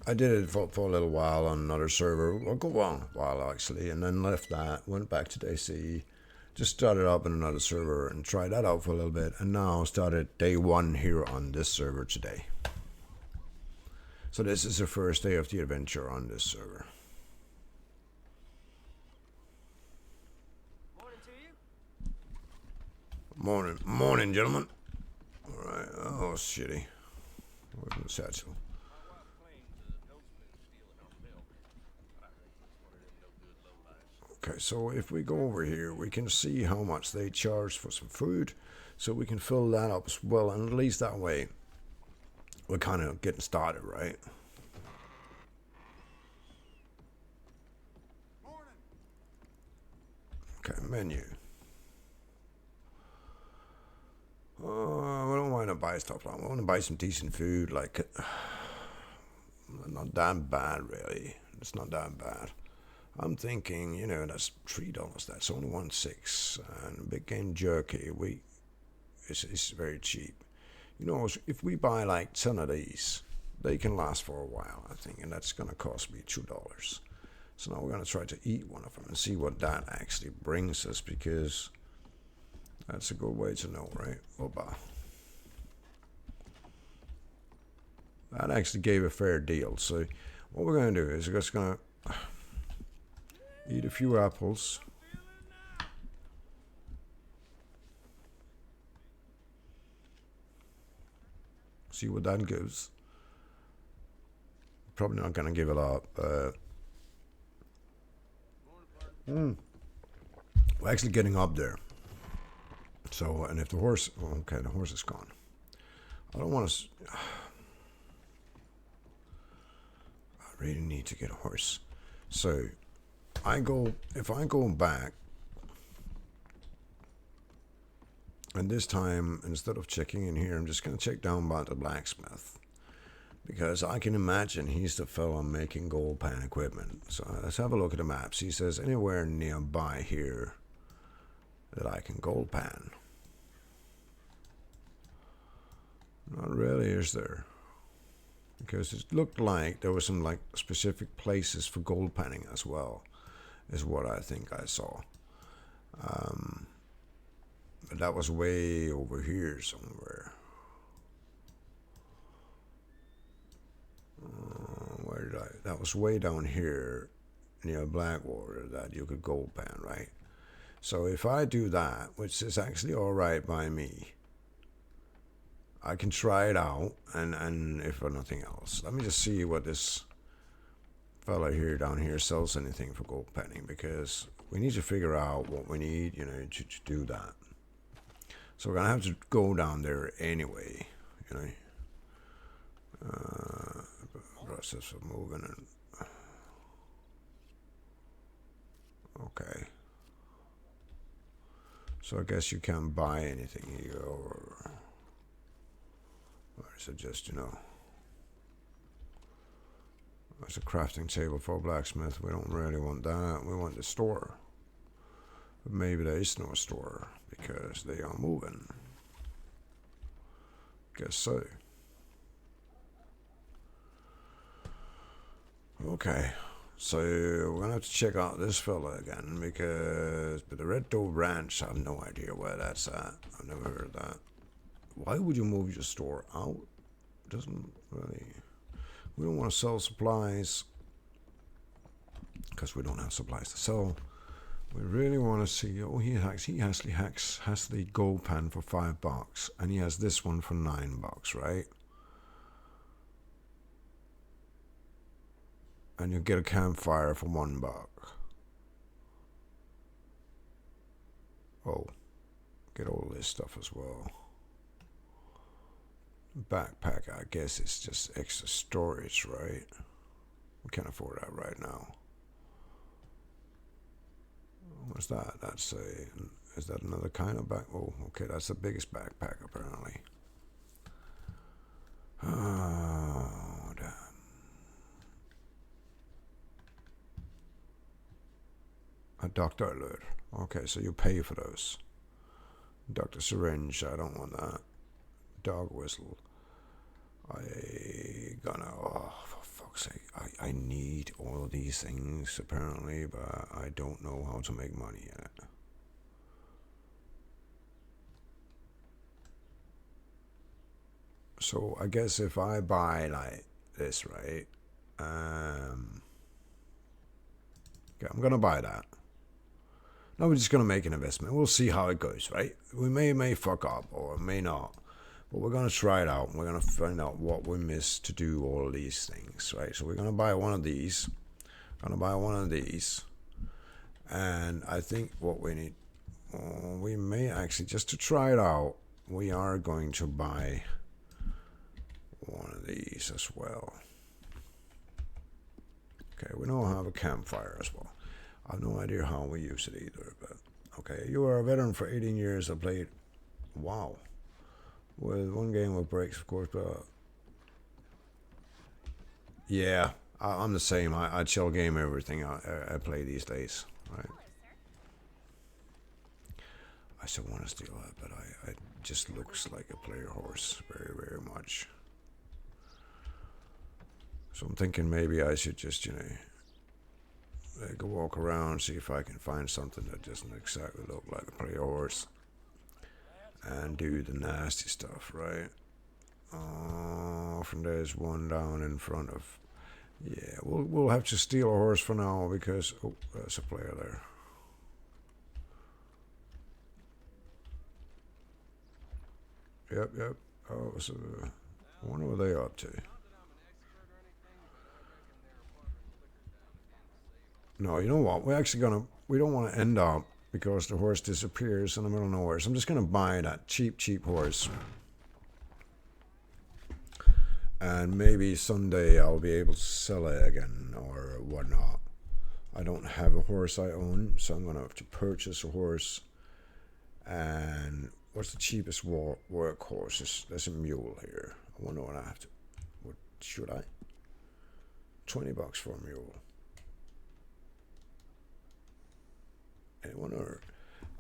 A: I did it for a little while on another server, a good while actually, and then left that, went back to DC, just started up in another server and tried that out for a little bit, and now started day one here on this server today. So this is the first day of the adventure on this server.
B: Morning to you.
A: Morning, gentlemen. All right. Oh, shitty. Where's my satchel?
B: My wife claims the ghostman's stealing our milk, but I think it's one of them no good lowlifes.
A: Okay, so if we go over here, we can see how much they charge for some food. So we can fill that up as well, and at least that way we're kind of getting started, right? Okay, menu. We don't want to buy stuff like, we want to buy some decent food, like, not that bad, really. It's not that bad. I'm thinking, you know, that's $3. That's only 1.6, and big game jerky, it's very cheap. You know, if we buy like 10 of these, they can last for a while, I think, and that's gonna cost me $2. So now we're gonna try to eat one of them and see what that actually brings us, because that's a good way to know, right? Opa. That actually gave a fair deal. So what we're gonna do is we're just gonna eat a few apples. See what that gives. Probably not gonna give it up. We're actually getting up there. So, and if the horse, okay, the horse is gone. I don't want to. I really need to get a horse. So, if I go back, and this time, instead of checking in here, I'm just going to check down by the blacksmith. Because I can imagine he's the fellow making gold pan equipment. So let's have a look at the maps. He says anywhere nearby here that I can gold pan. Not really, is there? Because it looked like there were some like specific places for gold panning as well, is what I think I saw. But that was way over here somewhere. Where did I? That was way down here near Blackwater that you could gold pan, right? So if I do that, which is actually all right by me, I can try it out, and if for nothing else, let me just see what this fella here down here sells anything for gold panning, because we need to figure out what we need, you know, to do that. So we're gonna have to go down there anyway, you know. Process of moving and okay. So I guess you can't buy anything here, or is it just, you know, there's a crafting table for a blacksmith. We don't really want that. We want the store. But maybe there is no store because they are moving. Guess so. Okay, so we're gonna have to check out this fella again, because but the Red Dove Ranch, I have no idea where that's at. I've never heard of that. Why would you move your store out? Doesn't really. We don't want to sell supplies because we don't have supplies to sell. We really want to see. Oh, he actually has the gold pan for $5, and he has this one for $9, right? And you get a campfire for $1. Oh, get all this stuff as well. Backpack, I guess it's just extra storage, right? We can't afford that right now. What's that? That's is that another kind of back? Oh, okay, that's the biggest backpack apparently. Oh, damn. A doctor alert. Okay, so you pay for those. Doctor syringe, I don't want that. Dog whistle. Oh, for fuck's sake. I need all of these things apparently, but I don't know how to make money yet. So I guess if I buy like this, right? Okay, I'm gonna buy that. Now we're just gonna make an investment. We'll see how it goes, right? We may fuck up or may not, but we're gonna try it out. We're gonna find out what we missed to do all of these things, right? So we're gonna buy one of these. And I think what we need, we may actually, just to try it out, we are going to buy one of these as well. Okay, we now have a campfire as well. I have no idea how we use it either, but okay. You are a veteran for 18 years. I played, wow, with one game with breaks, of course, but yeah, I'm the same. I chill game everything I play these days, right? I still want to steal that, but I just looks like a player horse very, very much. So I'm thinking maybe I should just, go walk around, see if I can find something that doesn't exactly look like a player horse, and do the nasty stuff, right? Oh, from there's one down in front of. Yeah, we'll have to steal a horse for now because there's a player there. Yep. Oh, so I wonder what they up to. No, you know what? We're actually we don't want to end up because the horse disappears in the middle of nowhere. So I'm just gonna buy that cheap horse. And maybe someday I'll be able to sell it again or whatnot. I don't have a horse I own, so I'm gonna have to purchase a horse. And what's the cheapest work horse? There's a mule here. I wonder what I have to. What should I? $20 for a mule.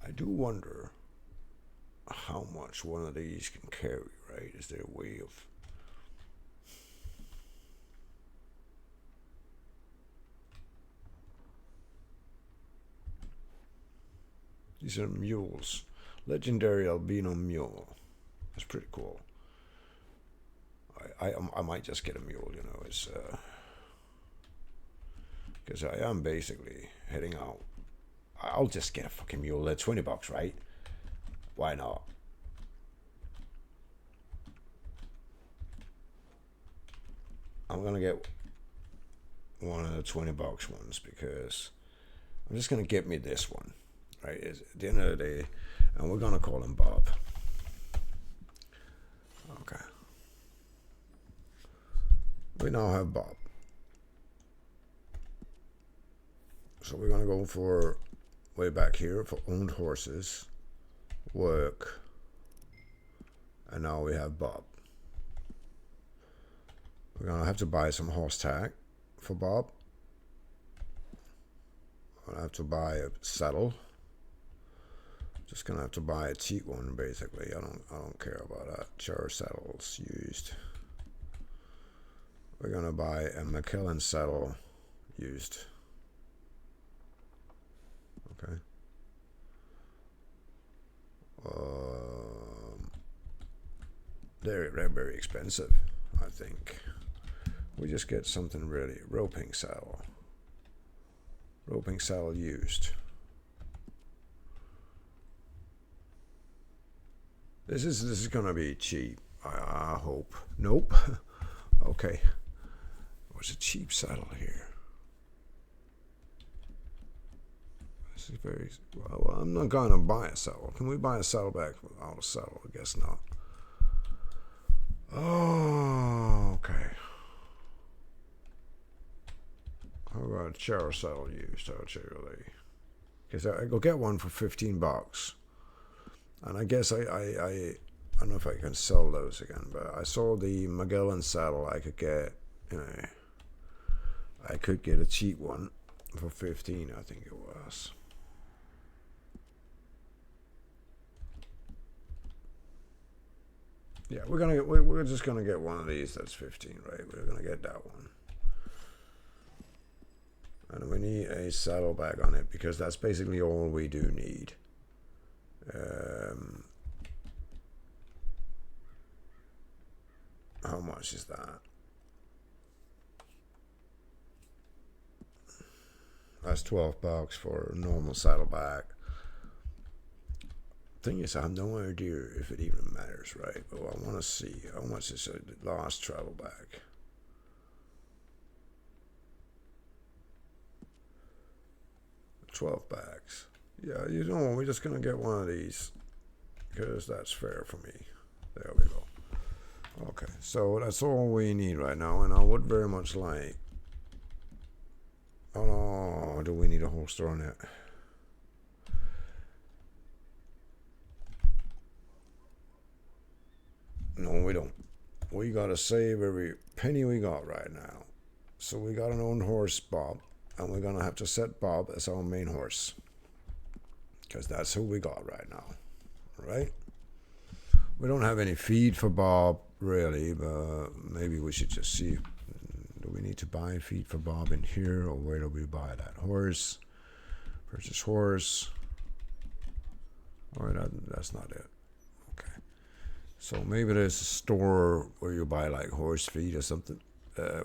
A: I do wonder how much one of these can carry, right? Is there a way of... These are mules. Legendary albino mule. That's pretty cool. I might just get a mule, it's... Because I am basically heading out. I'll just get a fucking mule. They're $20, right? Why not? I'm gonna get one of the $20 ones because I'm just gonna get me this one, right? At the end of the day, and we're gonna call him Bob. Okay. We now have Bob. So we're gonna go for way back here for owned horses, work, and now we have Bob. We're gonna have to buy some horse tack for Bob. I'm gonna have to buy a saddle. Just gonna have to buy a cheap one basically. I don't care about that. Char saddles used. We're gonna buy a McKellen saddle used. Okay. They're very expensive, I think. We just get something really roping saddle used. This is gonna be cheap, I hope. Nope. Okay, what's a cheap saddle here? This is very well. I'm not gonna buy a saddle. Can we buy a saddle back without a saddle? I guess not. Oh, okay. How about a chair saddle used? How cheerily? Because I go get one for $15, and I guess I don't know if I can sell those again. But I saw the Magellan saddle. I could get, I could get a cheap one for 15. I think it was. Yeah, we're just gonna get one of these. That's 15, right? We're gonna get that one. And we need a saddlebag on it because that's basically all we do need. How much is that? That's $12 for a normal saddlebag. Thing is, I have no idea if it even matters, right? But I want to see how much is a last travel bag. $12. Yeah, we're just gonna get one of these because that's fair for me. There we go. Okay, so that's all we need right now, and I would very much like... Oh no, do we need a holster on it? No, we don't. We gotta save every penny we got right now. So we got an own horse, Bob, and we're gonna have to set Bob as our main horse. Because that's who we got right now. Right? We don't have any feed for Bob, really, but maybe we should just see. Do we need to buy feed for Bob in here, or where do we buy that? Horse. Purchase horse. Or that's not it. Okay. So maybe there's a store where you buy like horse feed or something.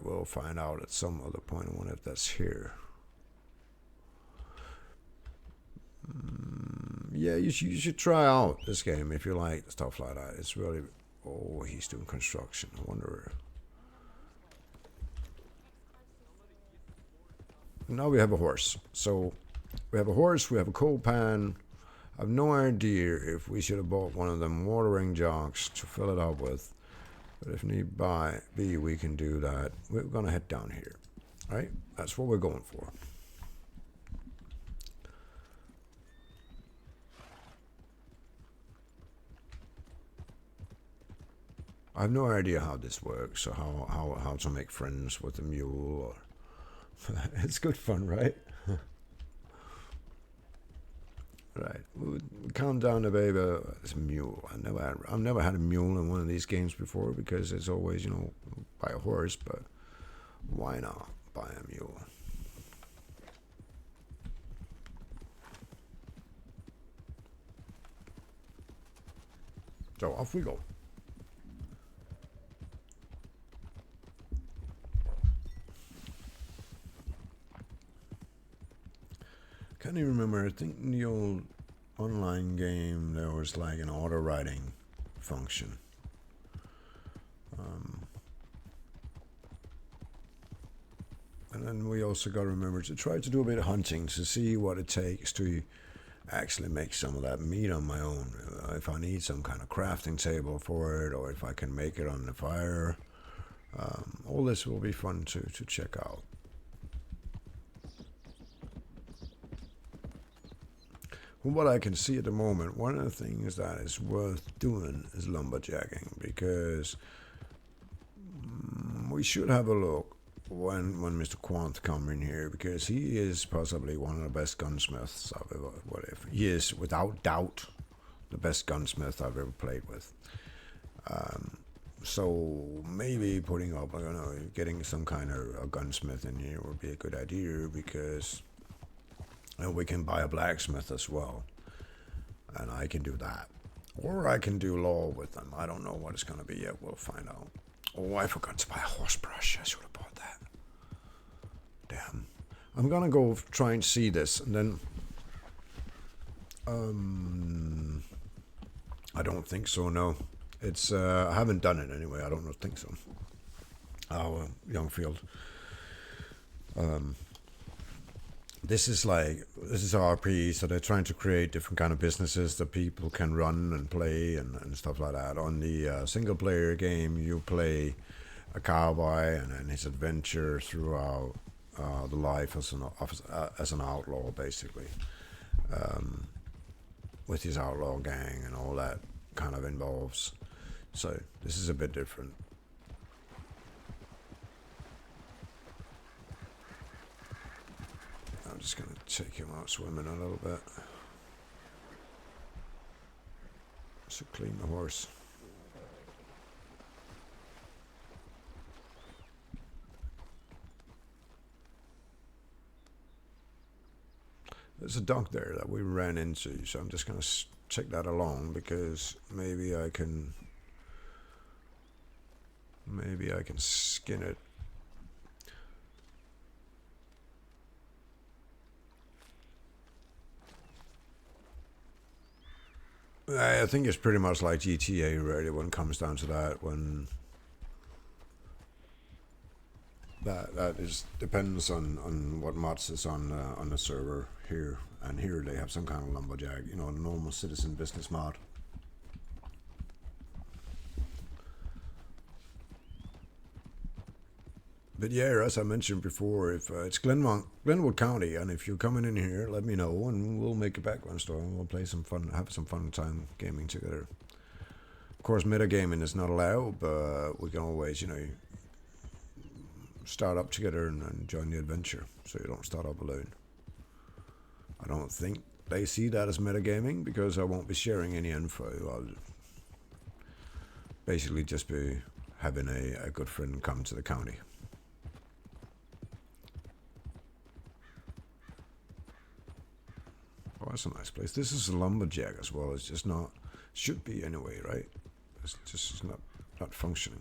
A: We'll find out at some other point. I wonder if that's here. Yeah, you should try out this game if you like stuff like that. It's really... Oh, he's doing construction. I wonder... Now we have a horse. So we have a horse, we have a coal pan. I have no idea if we should have bought one of them watering jugs to fill it up with. But if need be, we can do that. We're going to head down here. All right? That's what we're going for. I have no idea how this works, or how to make friends with a mule. Or it's good fun, right? Right. We calm down the baby. It's a mule. I've never had a mule in one of these games before because it's always, buy a horse, but why not buy a mule? So off we go. Can't even remember. I think in the old online game there was like an auto writing function. And then we also got to remember to try to do a bit of hunting to see what it takes to actually make some of that meat on my own. If I need some kind of crafting table for it, or if I can make it on the fire. All this will be fun to check out. From what I can see at the moment, one of the things that is worth doing is lumberjacking, because we should have a look when Mr. Quant come in here, because he is possibly one of the best gunsmiths I've ever... He is, without doubt, the best gunsmith I've ever played with. So maybe putting up, getting some kind of a gunsmith in here would be a good idea, because... And we can buy a blacksmith as well. And I can do that. Or I can do law with them. I don't know what it's going to be yet. We'll find out. Oh, I forgot to buy a horse brush. I should have bought that. Damn. I'm going to go try and see this. And then... I don't think so, no. It's... I haven't done it anyway. I don't think so. Oh, Youngfield. This is RP, so they're trying to create different kind of businesses that people can run and play and stuff like that. On the single player game, you play a cowboy and his adventure throughout the life as an outlaw, basically, with his outlaw gang and all that kind of involves. So this is a bit different. I'm just going to take him out swimming a little bit. So clean the horse. There's a dock there that we ran into, so I'm just going to check that along, because maybe I can skin it. I think it's pretty much like GTA, really, when it comes down to that. When that is depends on what mods is on the server here, and here they have some kind of lumberjack, a normal citizen business mod. But yeah, as I mentioned before, if it's Glenwood County, and if you're coming in here, let me know, and we'll make a background story, and we'll play some fun, have some fun time gaming together. Of course, metagaming is not allowed, but we can always, start up together and join the adventure, so you don't start up alone. I don't think they see that as metagaming because I won't be sharing any info. I'll basically just be having a good friend come to the county. Oh, that's a nice place. This is a lumberjack as well. It's just not, should be anyway, right? It's just not functioning.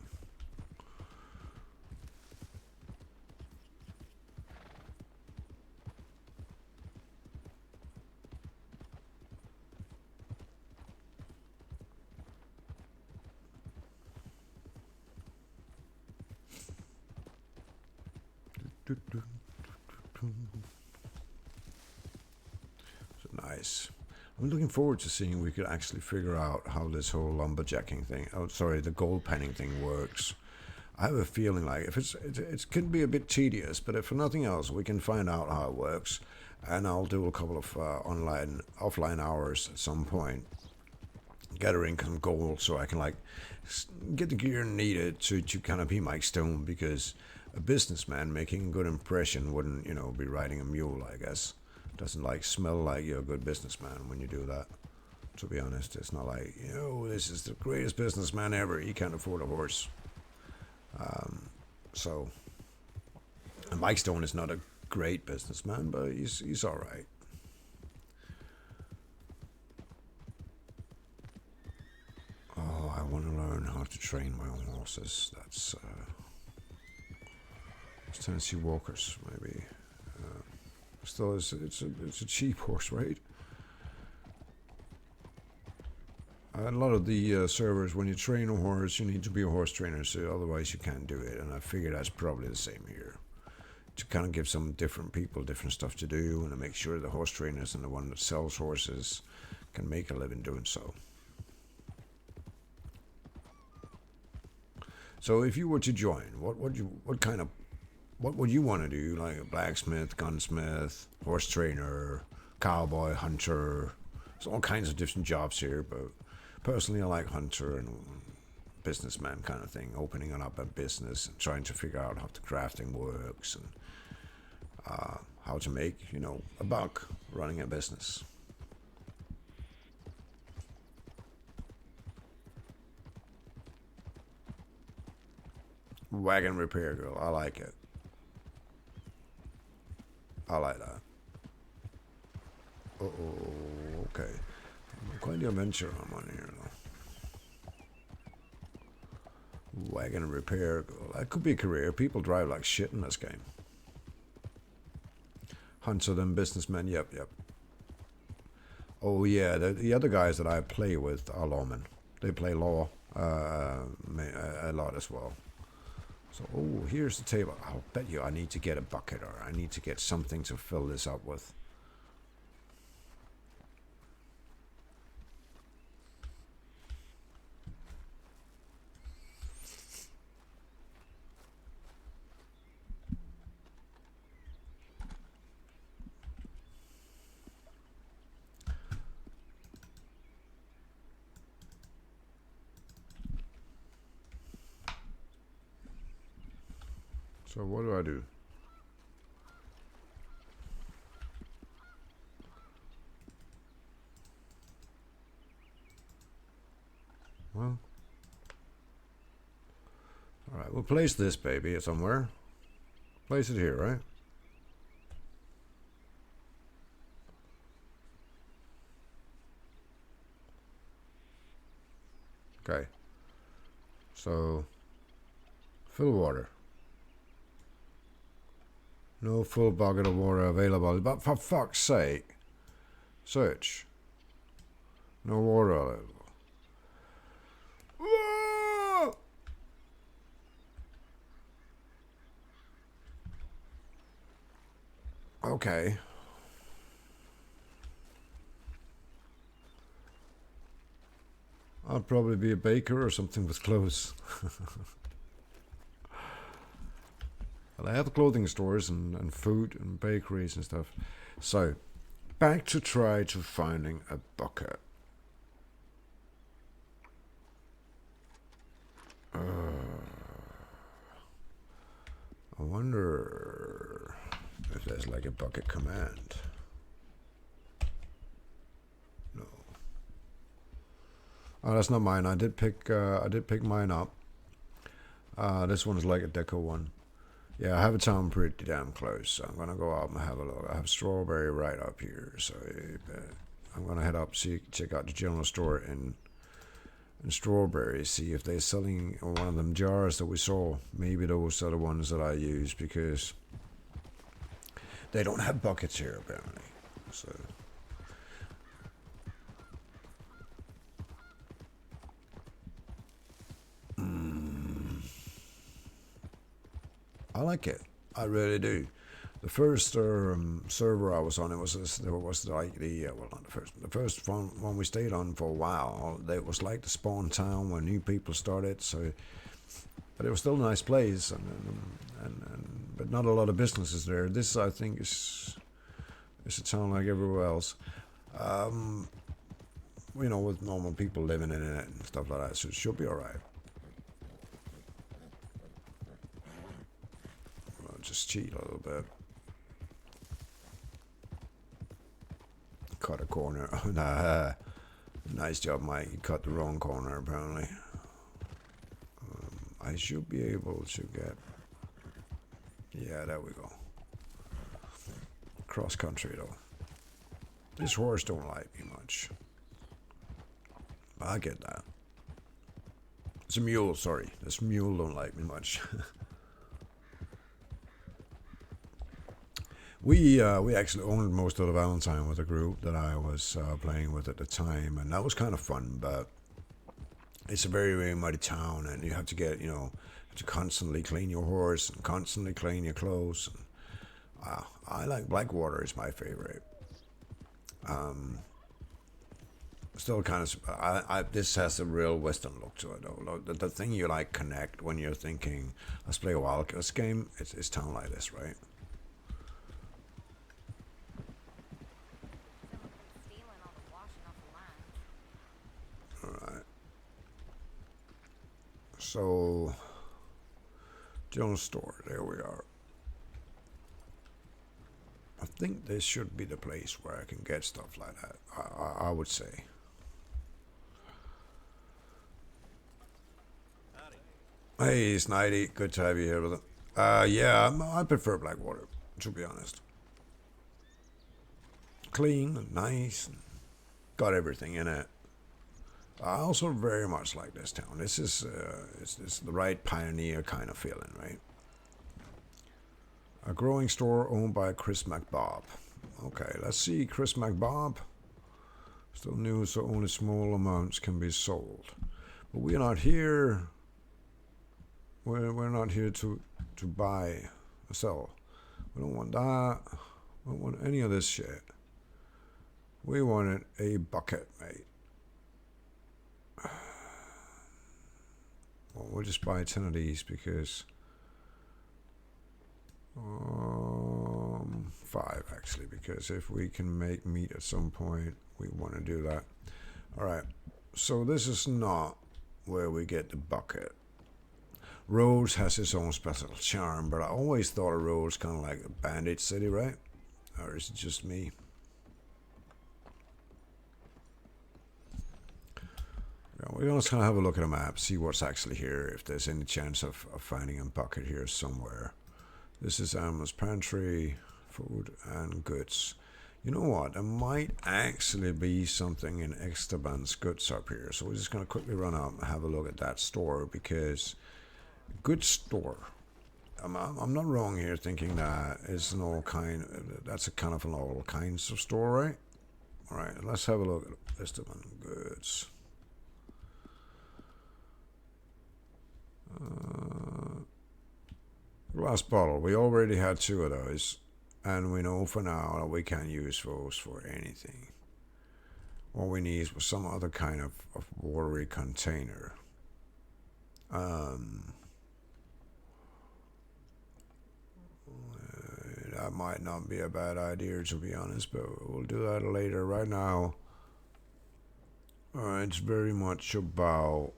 A: So nice. I'm looking forward to seeing if we could actually figure out how this whole lumberjacking thing, the gold panning thing works. I have a feeling like if it can be a bit tedious, but if for nothing else, we can find out how it works, and I'll do a couple of offline hours at some point, gathering some gold so I can get the gear needed to kind of be Mike Stone, because a businessman making a good impression wouldn't be riding a mule, I guess. Doesn't smell like you're a good businessman when you do that. To be honest, it's not like this is the greatest businessman ever. He can't afford a horse. So Mike Stone is not a great businessman, but he's all right. Oh, I want to learn how to train my own horses. That's Tennessee Walkers, maybe. Still, it's a cheap horse, right? A lot of the servers, when you train a horse, you need to be a horse trainer, so otherwise you can't do it. And I figure that's probably the same here. To kind of give some different people different stuff to do, and to make sure the horse trainers and the one that sells horses can make a living doing so. So if you were to join, what would you want to do? Like a blacksmith, gunsmith, horse trainer, cowboy, hunter. There's all kinds of different jobs here, but personally I like hunter and businessman kind of thing, opening up a business and trying to figure out how the crafting works and how to make, a buck running a business. Wagon repair girl, I like it. I like that. Okay. Quite the adventure I'm on here, though. Wagon repair girl. That could be a career. People drive like shit in this game. Hunter then businessmen. Yep. Oh yeah, the other guys that I play with are lawmen. They play law a lot as well. So, here's the table. I'll bet you I need to get a bucket, or I need to get something to fill this up with. So what do I do? Well, all right, we'll place this baby somewhere. Place it here, right? Okay. So, fill water. No full bucket of water available, but for fuck's sake. Search. No water available. Whoa! Okay. I'll probably be a baker or something with clothes. But I have clothing stores and food and bakeries and stuff. So, back to try to finding a bucket. I wonder if there's like a bucket command. No. Oh, that's not mine. I did pick mine up. This one's like a deco one. Yeah, I have a town pretty damn close, so I'm gonna go out and have a look. I have strawberry right up here, so I'm gonna head up, check out the general store in strawberry, see if they're selling one of them jars that we saw. Maybe those are the ones that I use, because they don't have buckets here apparently. So I like it. I really do. The first server I was on, it was like well, not the first one we stayed on for a while. It was like the spawn town where new people started. So, but it was still a nice place, and but not a lot of businesses there. This, I think, is a town like everywhere else. You know, with normal people living in it and stuff like that. So it should be all right. I'll just cheat a little bit. Cut a corner. Nah, nice job, Mike. You cut the wrong corner, apparently. I should be able to get... Yeah, there we go. Cross country, though. This horse don't like me much. I get that. It's a mule, sorry. This mule don't like me much. We actually owned most of the Valentine with a group that I was playing with at the time, and that was kind of fun. But it's a very, very muddy town, and you have to get, to constantly clean your horse and constantly clean your clothes. And, I like Blackwater is my favorite. Still kind of, this has a real Western look to it, though. The thing you like connect when you're thinking, let's play a Wildcats game. It's town like this, right? Alright. So, general store, there we are. I think this should be the place where I can get stuff like that, I would say. Hey, Snidey, good to have you here with it. Yeah, I prefer Blackwater, to be honest. Clean and nice, and got everything in it. I also very much like this town. This is it's the right pioneer kind of feeling, right? A growing store owned by Chris McBob. Okay, let's see, Chris McBob. Still new, so only small amounts can be sold. But we're not here. We're not here to buy or sell. We don't want that. We don't want any of this shit. We wanted a bucket, mate. Well, we'll just buy 10 of these because 5 actually, because if we can make meat at some point, we want to do that. All right, so this is not where we get the bucket. Rhodes has its own special charm, but I always thought of Rhodes kind of like a bandit city, right? Or is it just me? Yeah, we're going to kind of have a look at a map, see what's actually here, if there's any chance of finding a bucket here somewhere. This is Animal's Pantry, food and goods. You know what? There might actually be something in Esteban's goods up here. So we're just going to quickly run up and have a look at that store, because good store. I'm not wrong here thinking that it's an all kind. That's a kind of an all kinds of store, right? All right, let's have a look at Esteban goods. Glass bottle. We already had 2 of those, and we know for now that we can't use those for anything. What we need is some other kind of watery container. that might not be a bad idea, to be honest, but we'll do that later. Right now, it's very much about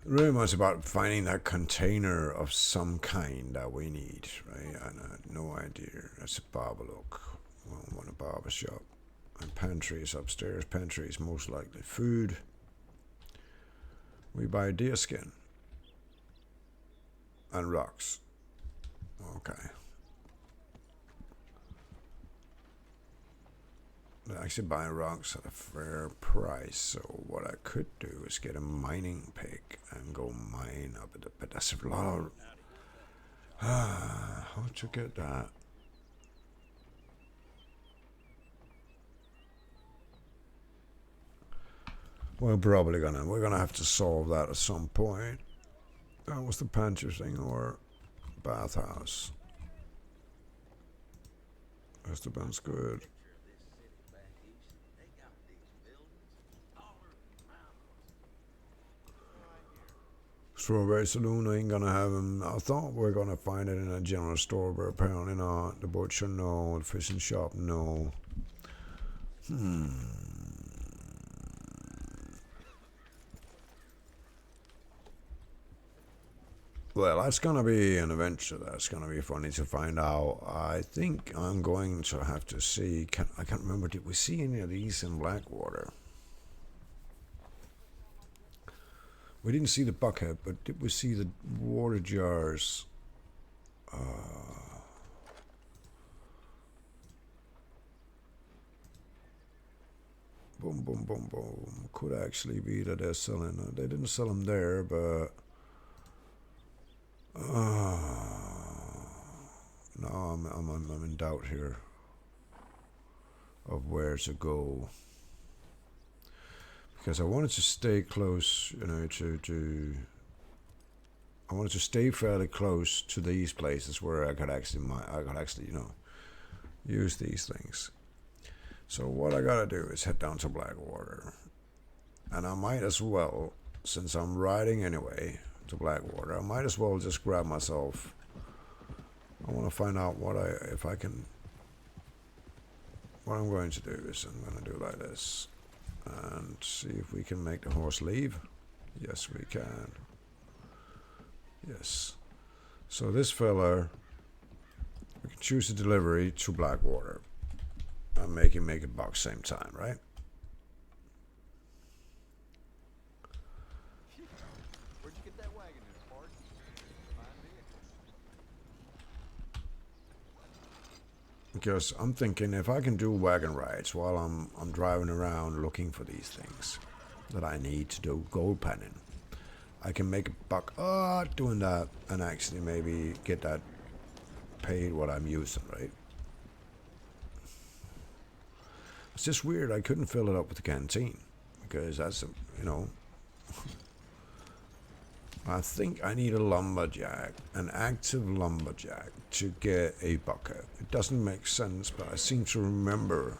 A: really much about finding that container of some kind that we need, right? I had no idea. That's a barber look. Well, I want a barber shop. And pantry is upstairs. Pantry is most likely food. We buy deer skin. And rocks. Okay. They're actually buying rocks at a fair price, so what I could do is get a mining pick and go mine up at but that's a lot of how'd you get that? We're gonna have to solve that at some point. That was the pantry thing or bathhouse. Esteban's good. Strawberry Saloon, I ain't gonna have them. I thought we are gonna find it in a general store, but apparently not. The butcher, no. The fishing shop, no. Well, that's gonna be an adventure. That's gonna be funny to find out. I think I'm going to have to see. I can't remember. Did we see any of these in Blackwater? We didn't see the bucket, but did we see the water jars? Boom, boom, boom, boom. Could actually be that they're selling. They didn't sell them there, but no, I'm in doubt here of where to go. Because I wanted to stay close, you know, I wanted to stay fairly close to these places where I could actually, you know, use these things. So what I gotta do is head down to Blackwater, and I might as well, since I'm riding anyway to Blackwater, I might as well just grab myself. I want to find out what I'm going to do is I'm going to do like this. And see if we can make the horse leave. Yes, we can. Yes. So this fella, we can choose a delivery to Blackwater and make him make it back same time, right?
B: Where'd you get that wagon in, Bart? Fine vehicle.
A: Because I'm thinking if I can do wagon rides while I'm driving around looking for these things that I need to do gold panning, I can make a buck doing that and actually maybe get that paid what I'm using, right? It's just weird I couldn't fill it up with the canteen because that's, you know, I think I need a lumberjack, an active lumberjack, to get a bucket. It doesn't make sense, but I seem to remember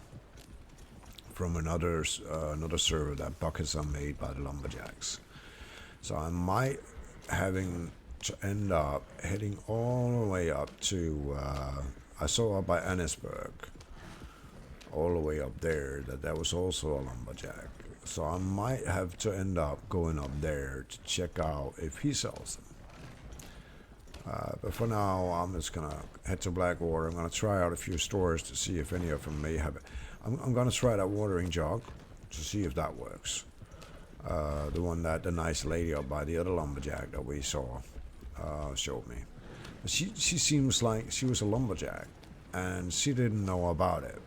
A: from another server that buckets are made by the lumberjacks. So I might having to end up heading all the way up to, I saw up by Annisburg, all the way up there, that was also a lumberjack. So I might have to end up going up there to check out if he sells them. But for now, I'm just going to head to Blackwater. I'm going to try out a few stores to see if any of them may have it. I'm going to try that watering jug to see if that works. The one that the nice lady up by the other lumberjack that we saw showed me. She seems like she was a lumberjack, and she didn't know about it.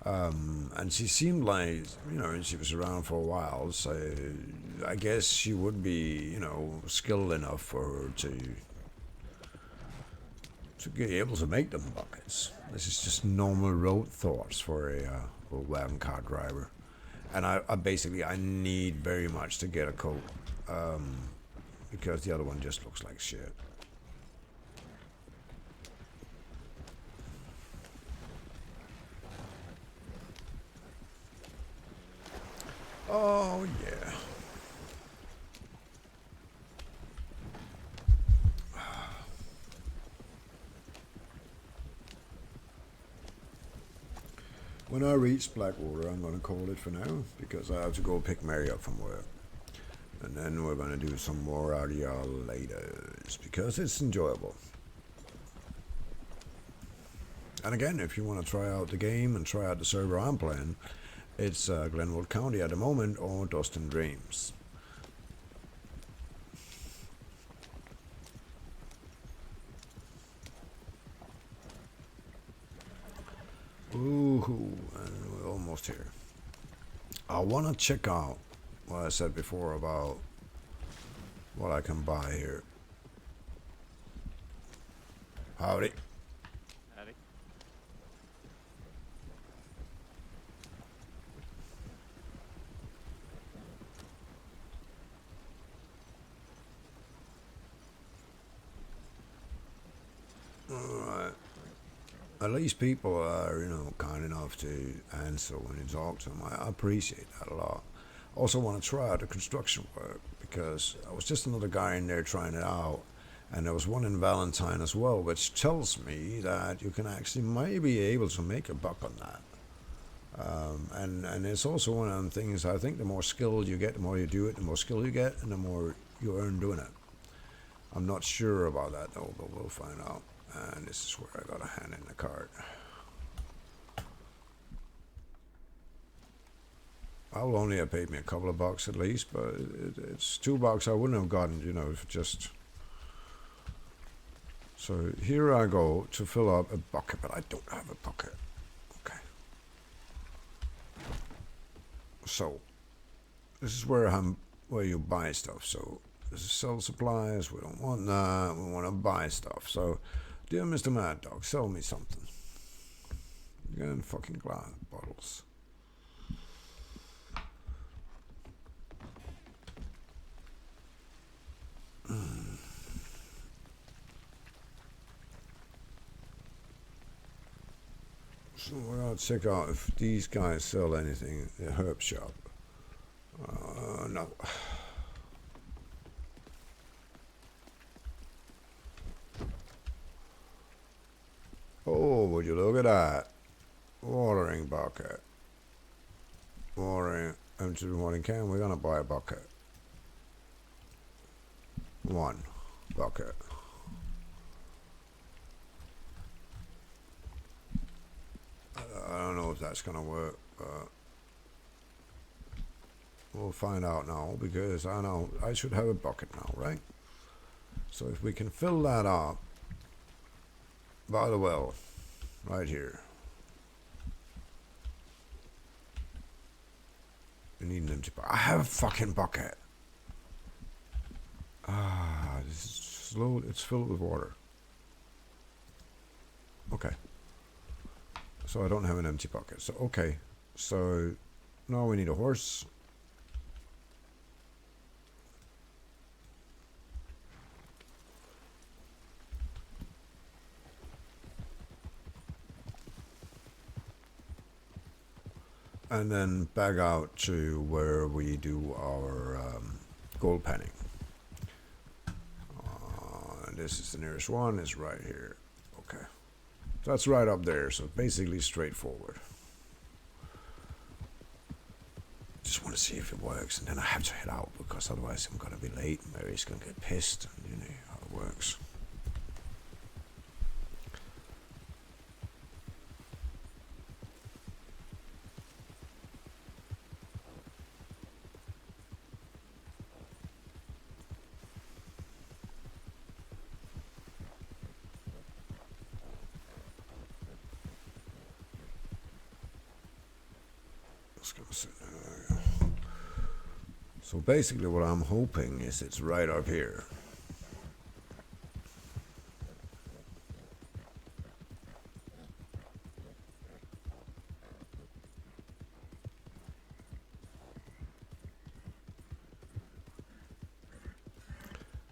A: And she seemed like, you know, she was around for a while, so I guess she would be, you know, skilled enough for her to be able to make them buckets. This is just normal road thoughts for a wagon car driver. And I basically, I need very much to get a coat, because the other one just looks like shit. Oh, yeah. When I reach Blackwater, I'm going to call it for now because I have to go pick Mary up from work. And then we're going to do some more RDR later because it's enjoyable. And again, if you want to try out the game and try out the server I'm playing, it's Glenwood County at the moment or Dust and Dreams. Ooh, and we're almost here. I want to check out what I said before about what I can buy here. Howdy.
B: Howdy.
A: Alright. At least people are, kind enough to answer when you talk to them. I appreciate that a lot. Also want to try out the construction work because I was just another guy in there trying it out. And there was one in Valentine as well, which tells me that you can actually maybe be able to make a buck on that. And it's also one of them things, I think the more skill you get, the more you do it, the more skill you get, and the more you earn doing it. I'm not sure about that though, but we'll find out. And this is where I got a hand in the cart. I'll only have paid me a couple of bucks at least, but it's $2 I wouldn't have gotten, if just... So here I go to fill up a bucket, but I don't have a bucket. Okay. So this is where you buy stuff. So this is sell supplies. We don't want that. We want to buy stuff. So, dear Mr. Mad Dog, sell me something. Again, fucking glass bottles. So we're gonna check out if these guys sell anything at the herb shop. No. Oh, would you look at that? Watering bucket. Empty watering can. We're gonna buy a bucket. One bucket. I don't know if that's gonna work, but we'll find out now because I know I should have a bucket now, right? So if we can fill that up by the well, right here. We need an empty bucket. I have a fucking bucket. This is slow. It's filled with water. Okay. So I don't have an empty bucket. So, okay. So now we need a horse. And then back out to where we do our gold panning. This is the nearest one. It's right here. Okay. So that's right up there. So basically straightforward. Just want to see if it works. And then I have to head out because otherwise I'm going to be late. Mary's going to get pissed. And you know how it works. So basically what I'm hoping is it's right up here.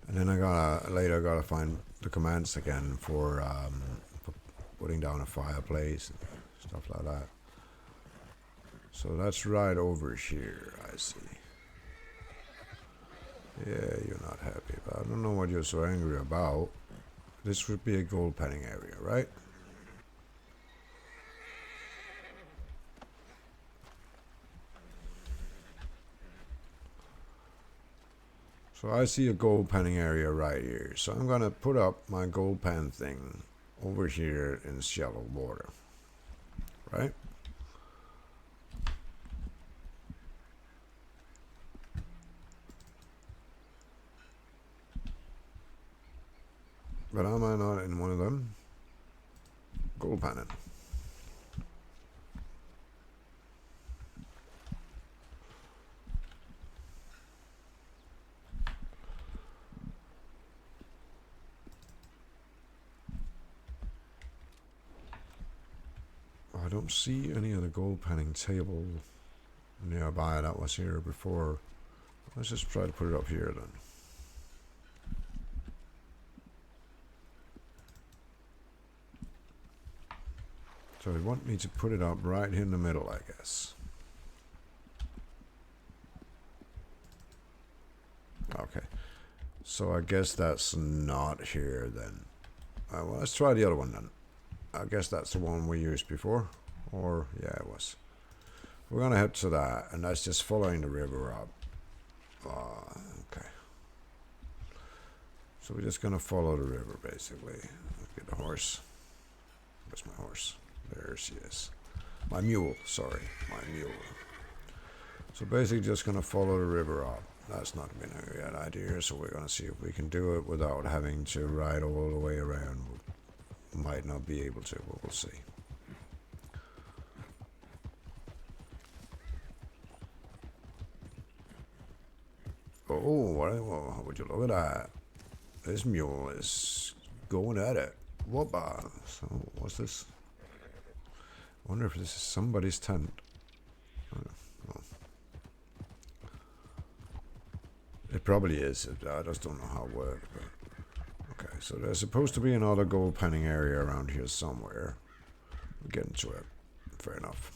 A: And then later I gotta find the commands again for putting down a fireplace and stuff like that. So that's right over here, I see. Yeah, you're not happy, but I don't know what you're so angry about. This would be a gold panning area, right? So I see a gold panning area right here. So I'm gonna put up my gold pan thing over here in shallow water, right? But am I not in one of them? Gold panning. I don't see any of the gold panning table nearby that was here before. Let's just try to put it up here then. So you want me to put it up right in the middle, I guess. Okay. So I guess that's not here then. Well, let's try the other one then. I guess that's the one we used before. Or, yeah, it was. We're going to head to that, and that's just following the river up. Okay. So we're just going to follow the river, basically. Let's get the horse. Where's my horse? There she is. My mule, sorry. My mule. So basically just going to follow the river up. That's not been a good idea, so we're going to see if we can do it without having to ride all the way around. We might not be able to, but we'll see. Oh, would you look at that? This mule is going at it. Whoopa. So, what's this? I wonder if this is somebody's tent. Oh. It probably is. I just don't know how it works. But okay, so there's supposed to be another gold panning area around here somewhere. We'll get into it. Fair enough.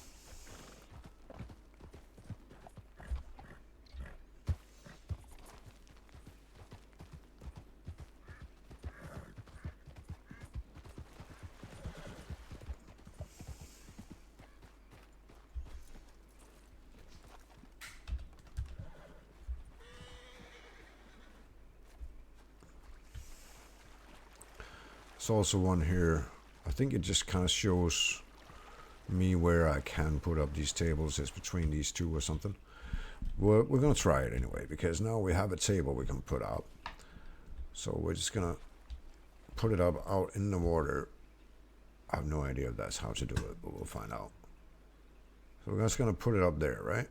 A: There's also one here. I think it just kind of shows me where I can put up these tables. It's between these two or something. We're going to try it anyway, because now we have a table we can put up. So we're just going to put it up out in the water. I have no idea if that's how to do it, but we'll find out. So we're just going to put it up there, right?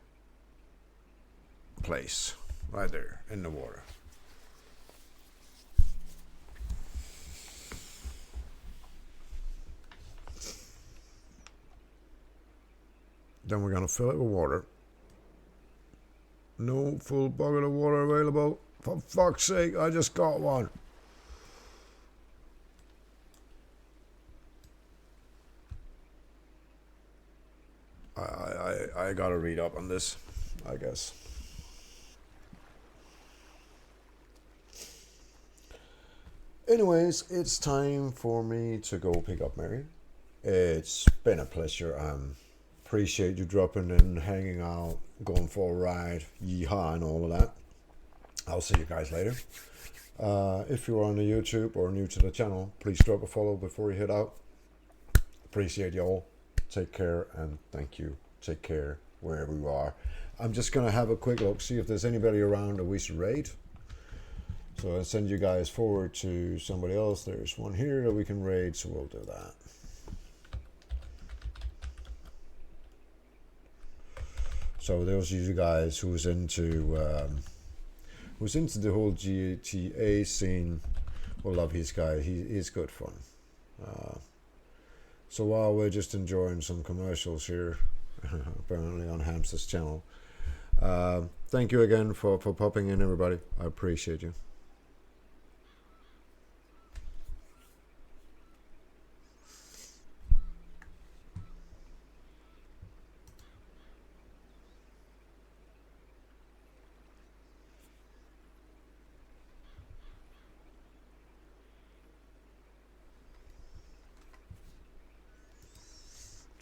A: Place. Right there, in the water. Then we're going to fill it with water. No full bucket of water available. For fuck's sake, I just got one. I gotta read up on this, I guess. Anyways, it's time for me to go pick up Mary. It's been a pleasure. Appreciate you dropping in, hanging out, going for a ride, yeehaw, and all of that. I'll see you guys later. If you're on the YouTube or new to the channel, please drop a follow before you head out. Appreciate you all. Take care, and thank you. Take care wherever you are. I'm just going to have a quick look, see if there's anybody around that we should raid. So I'll send you guys forward to somebody else. There's one here that we can raid, so we'll do that. So those of you guys who's into the whole GTA scene will love his guy. He's good fun. So while we're just enjoying some commercials here, apparently on Hamster's channel, thank you again for popping in, everybody. I appreciate you.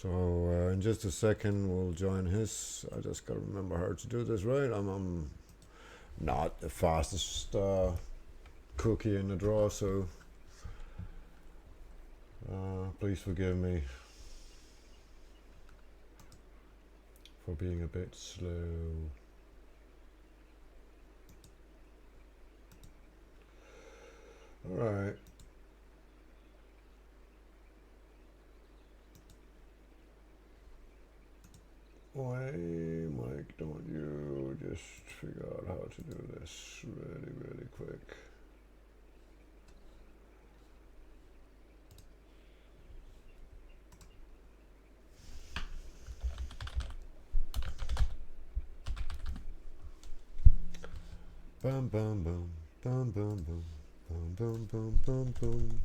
A: So in just a second we'll join his. I just gotta remember how to do this right. not the fastest cookie in the drawer, so please forgive me for being a bit slow. Alright. Why, Mike, don't you just figure out how to do this really, really quick? Bum bum bum bum bum bum bum bum bum bum.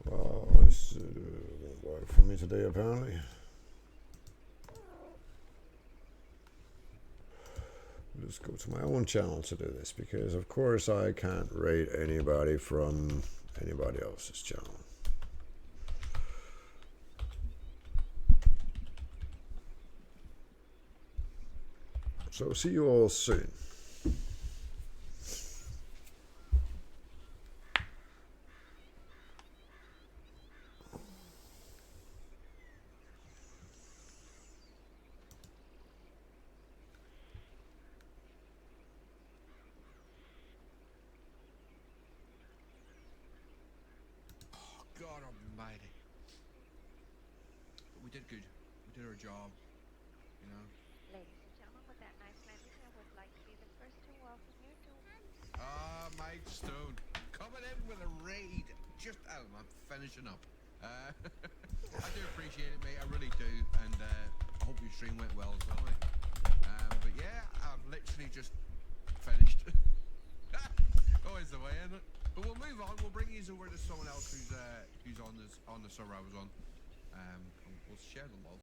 A: Well, this won't work for me today apparently. I'll just go to my own channel to do this because of course I can't rate anybody from anybody else's channel. So see you all soon.
B: Oh, God almighty. But we did good. We did our job, you know.
E: Ladies and gentlemen, with that nice landing, I would like to be the first to welcome you to...
B: Ah, Mike Stone. Coming in with a raid. Just, I'm finishing up. I do appreciate it, mate. I really do. And I hope your stream went well as well, mate. But yeah, I've literally just finished. Always the way, isn't it? But we'll move on. We'll bring you over to someone else who's on the server I was on. And we'll share the love.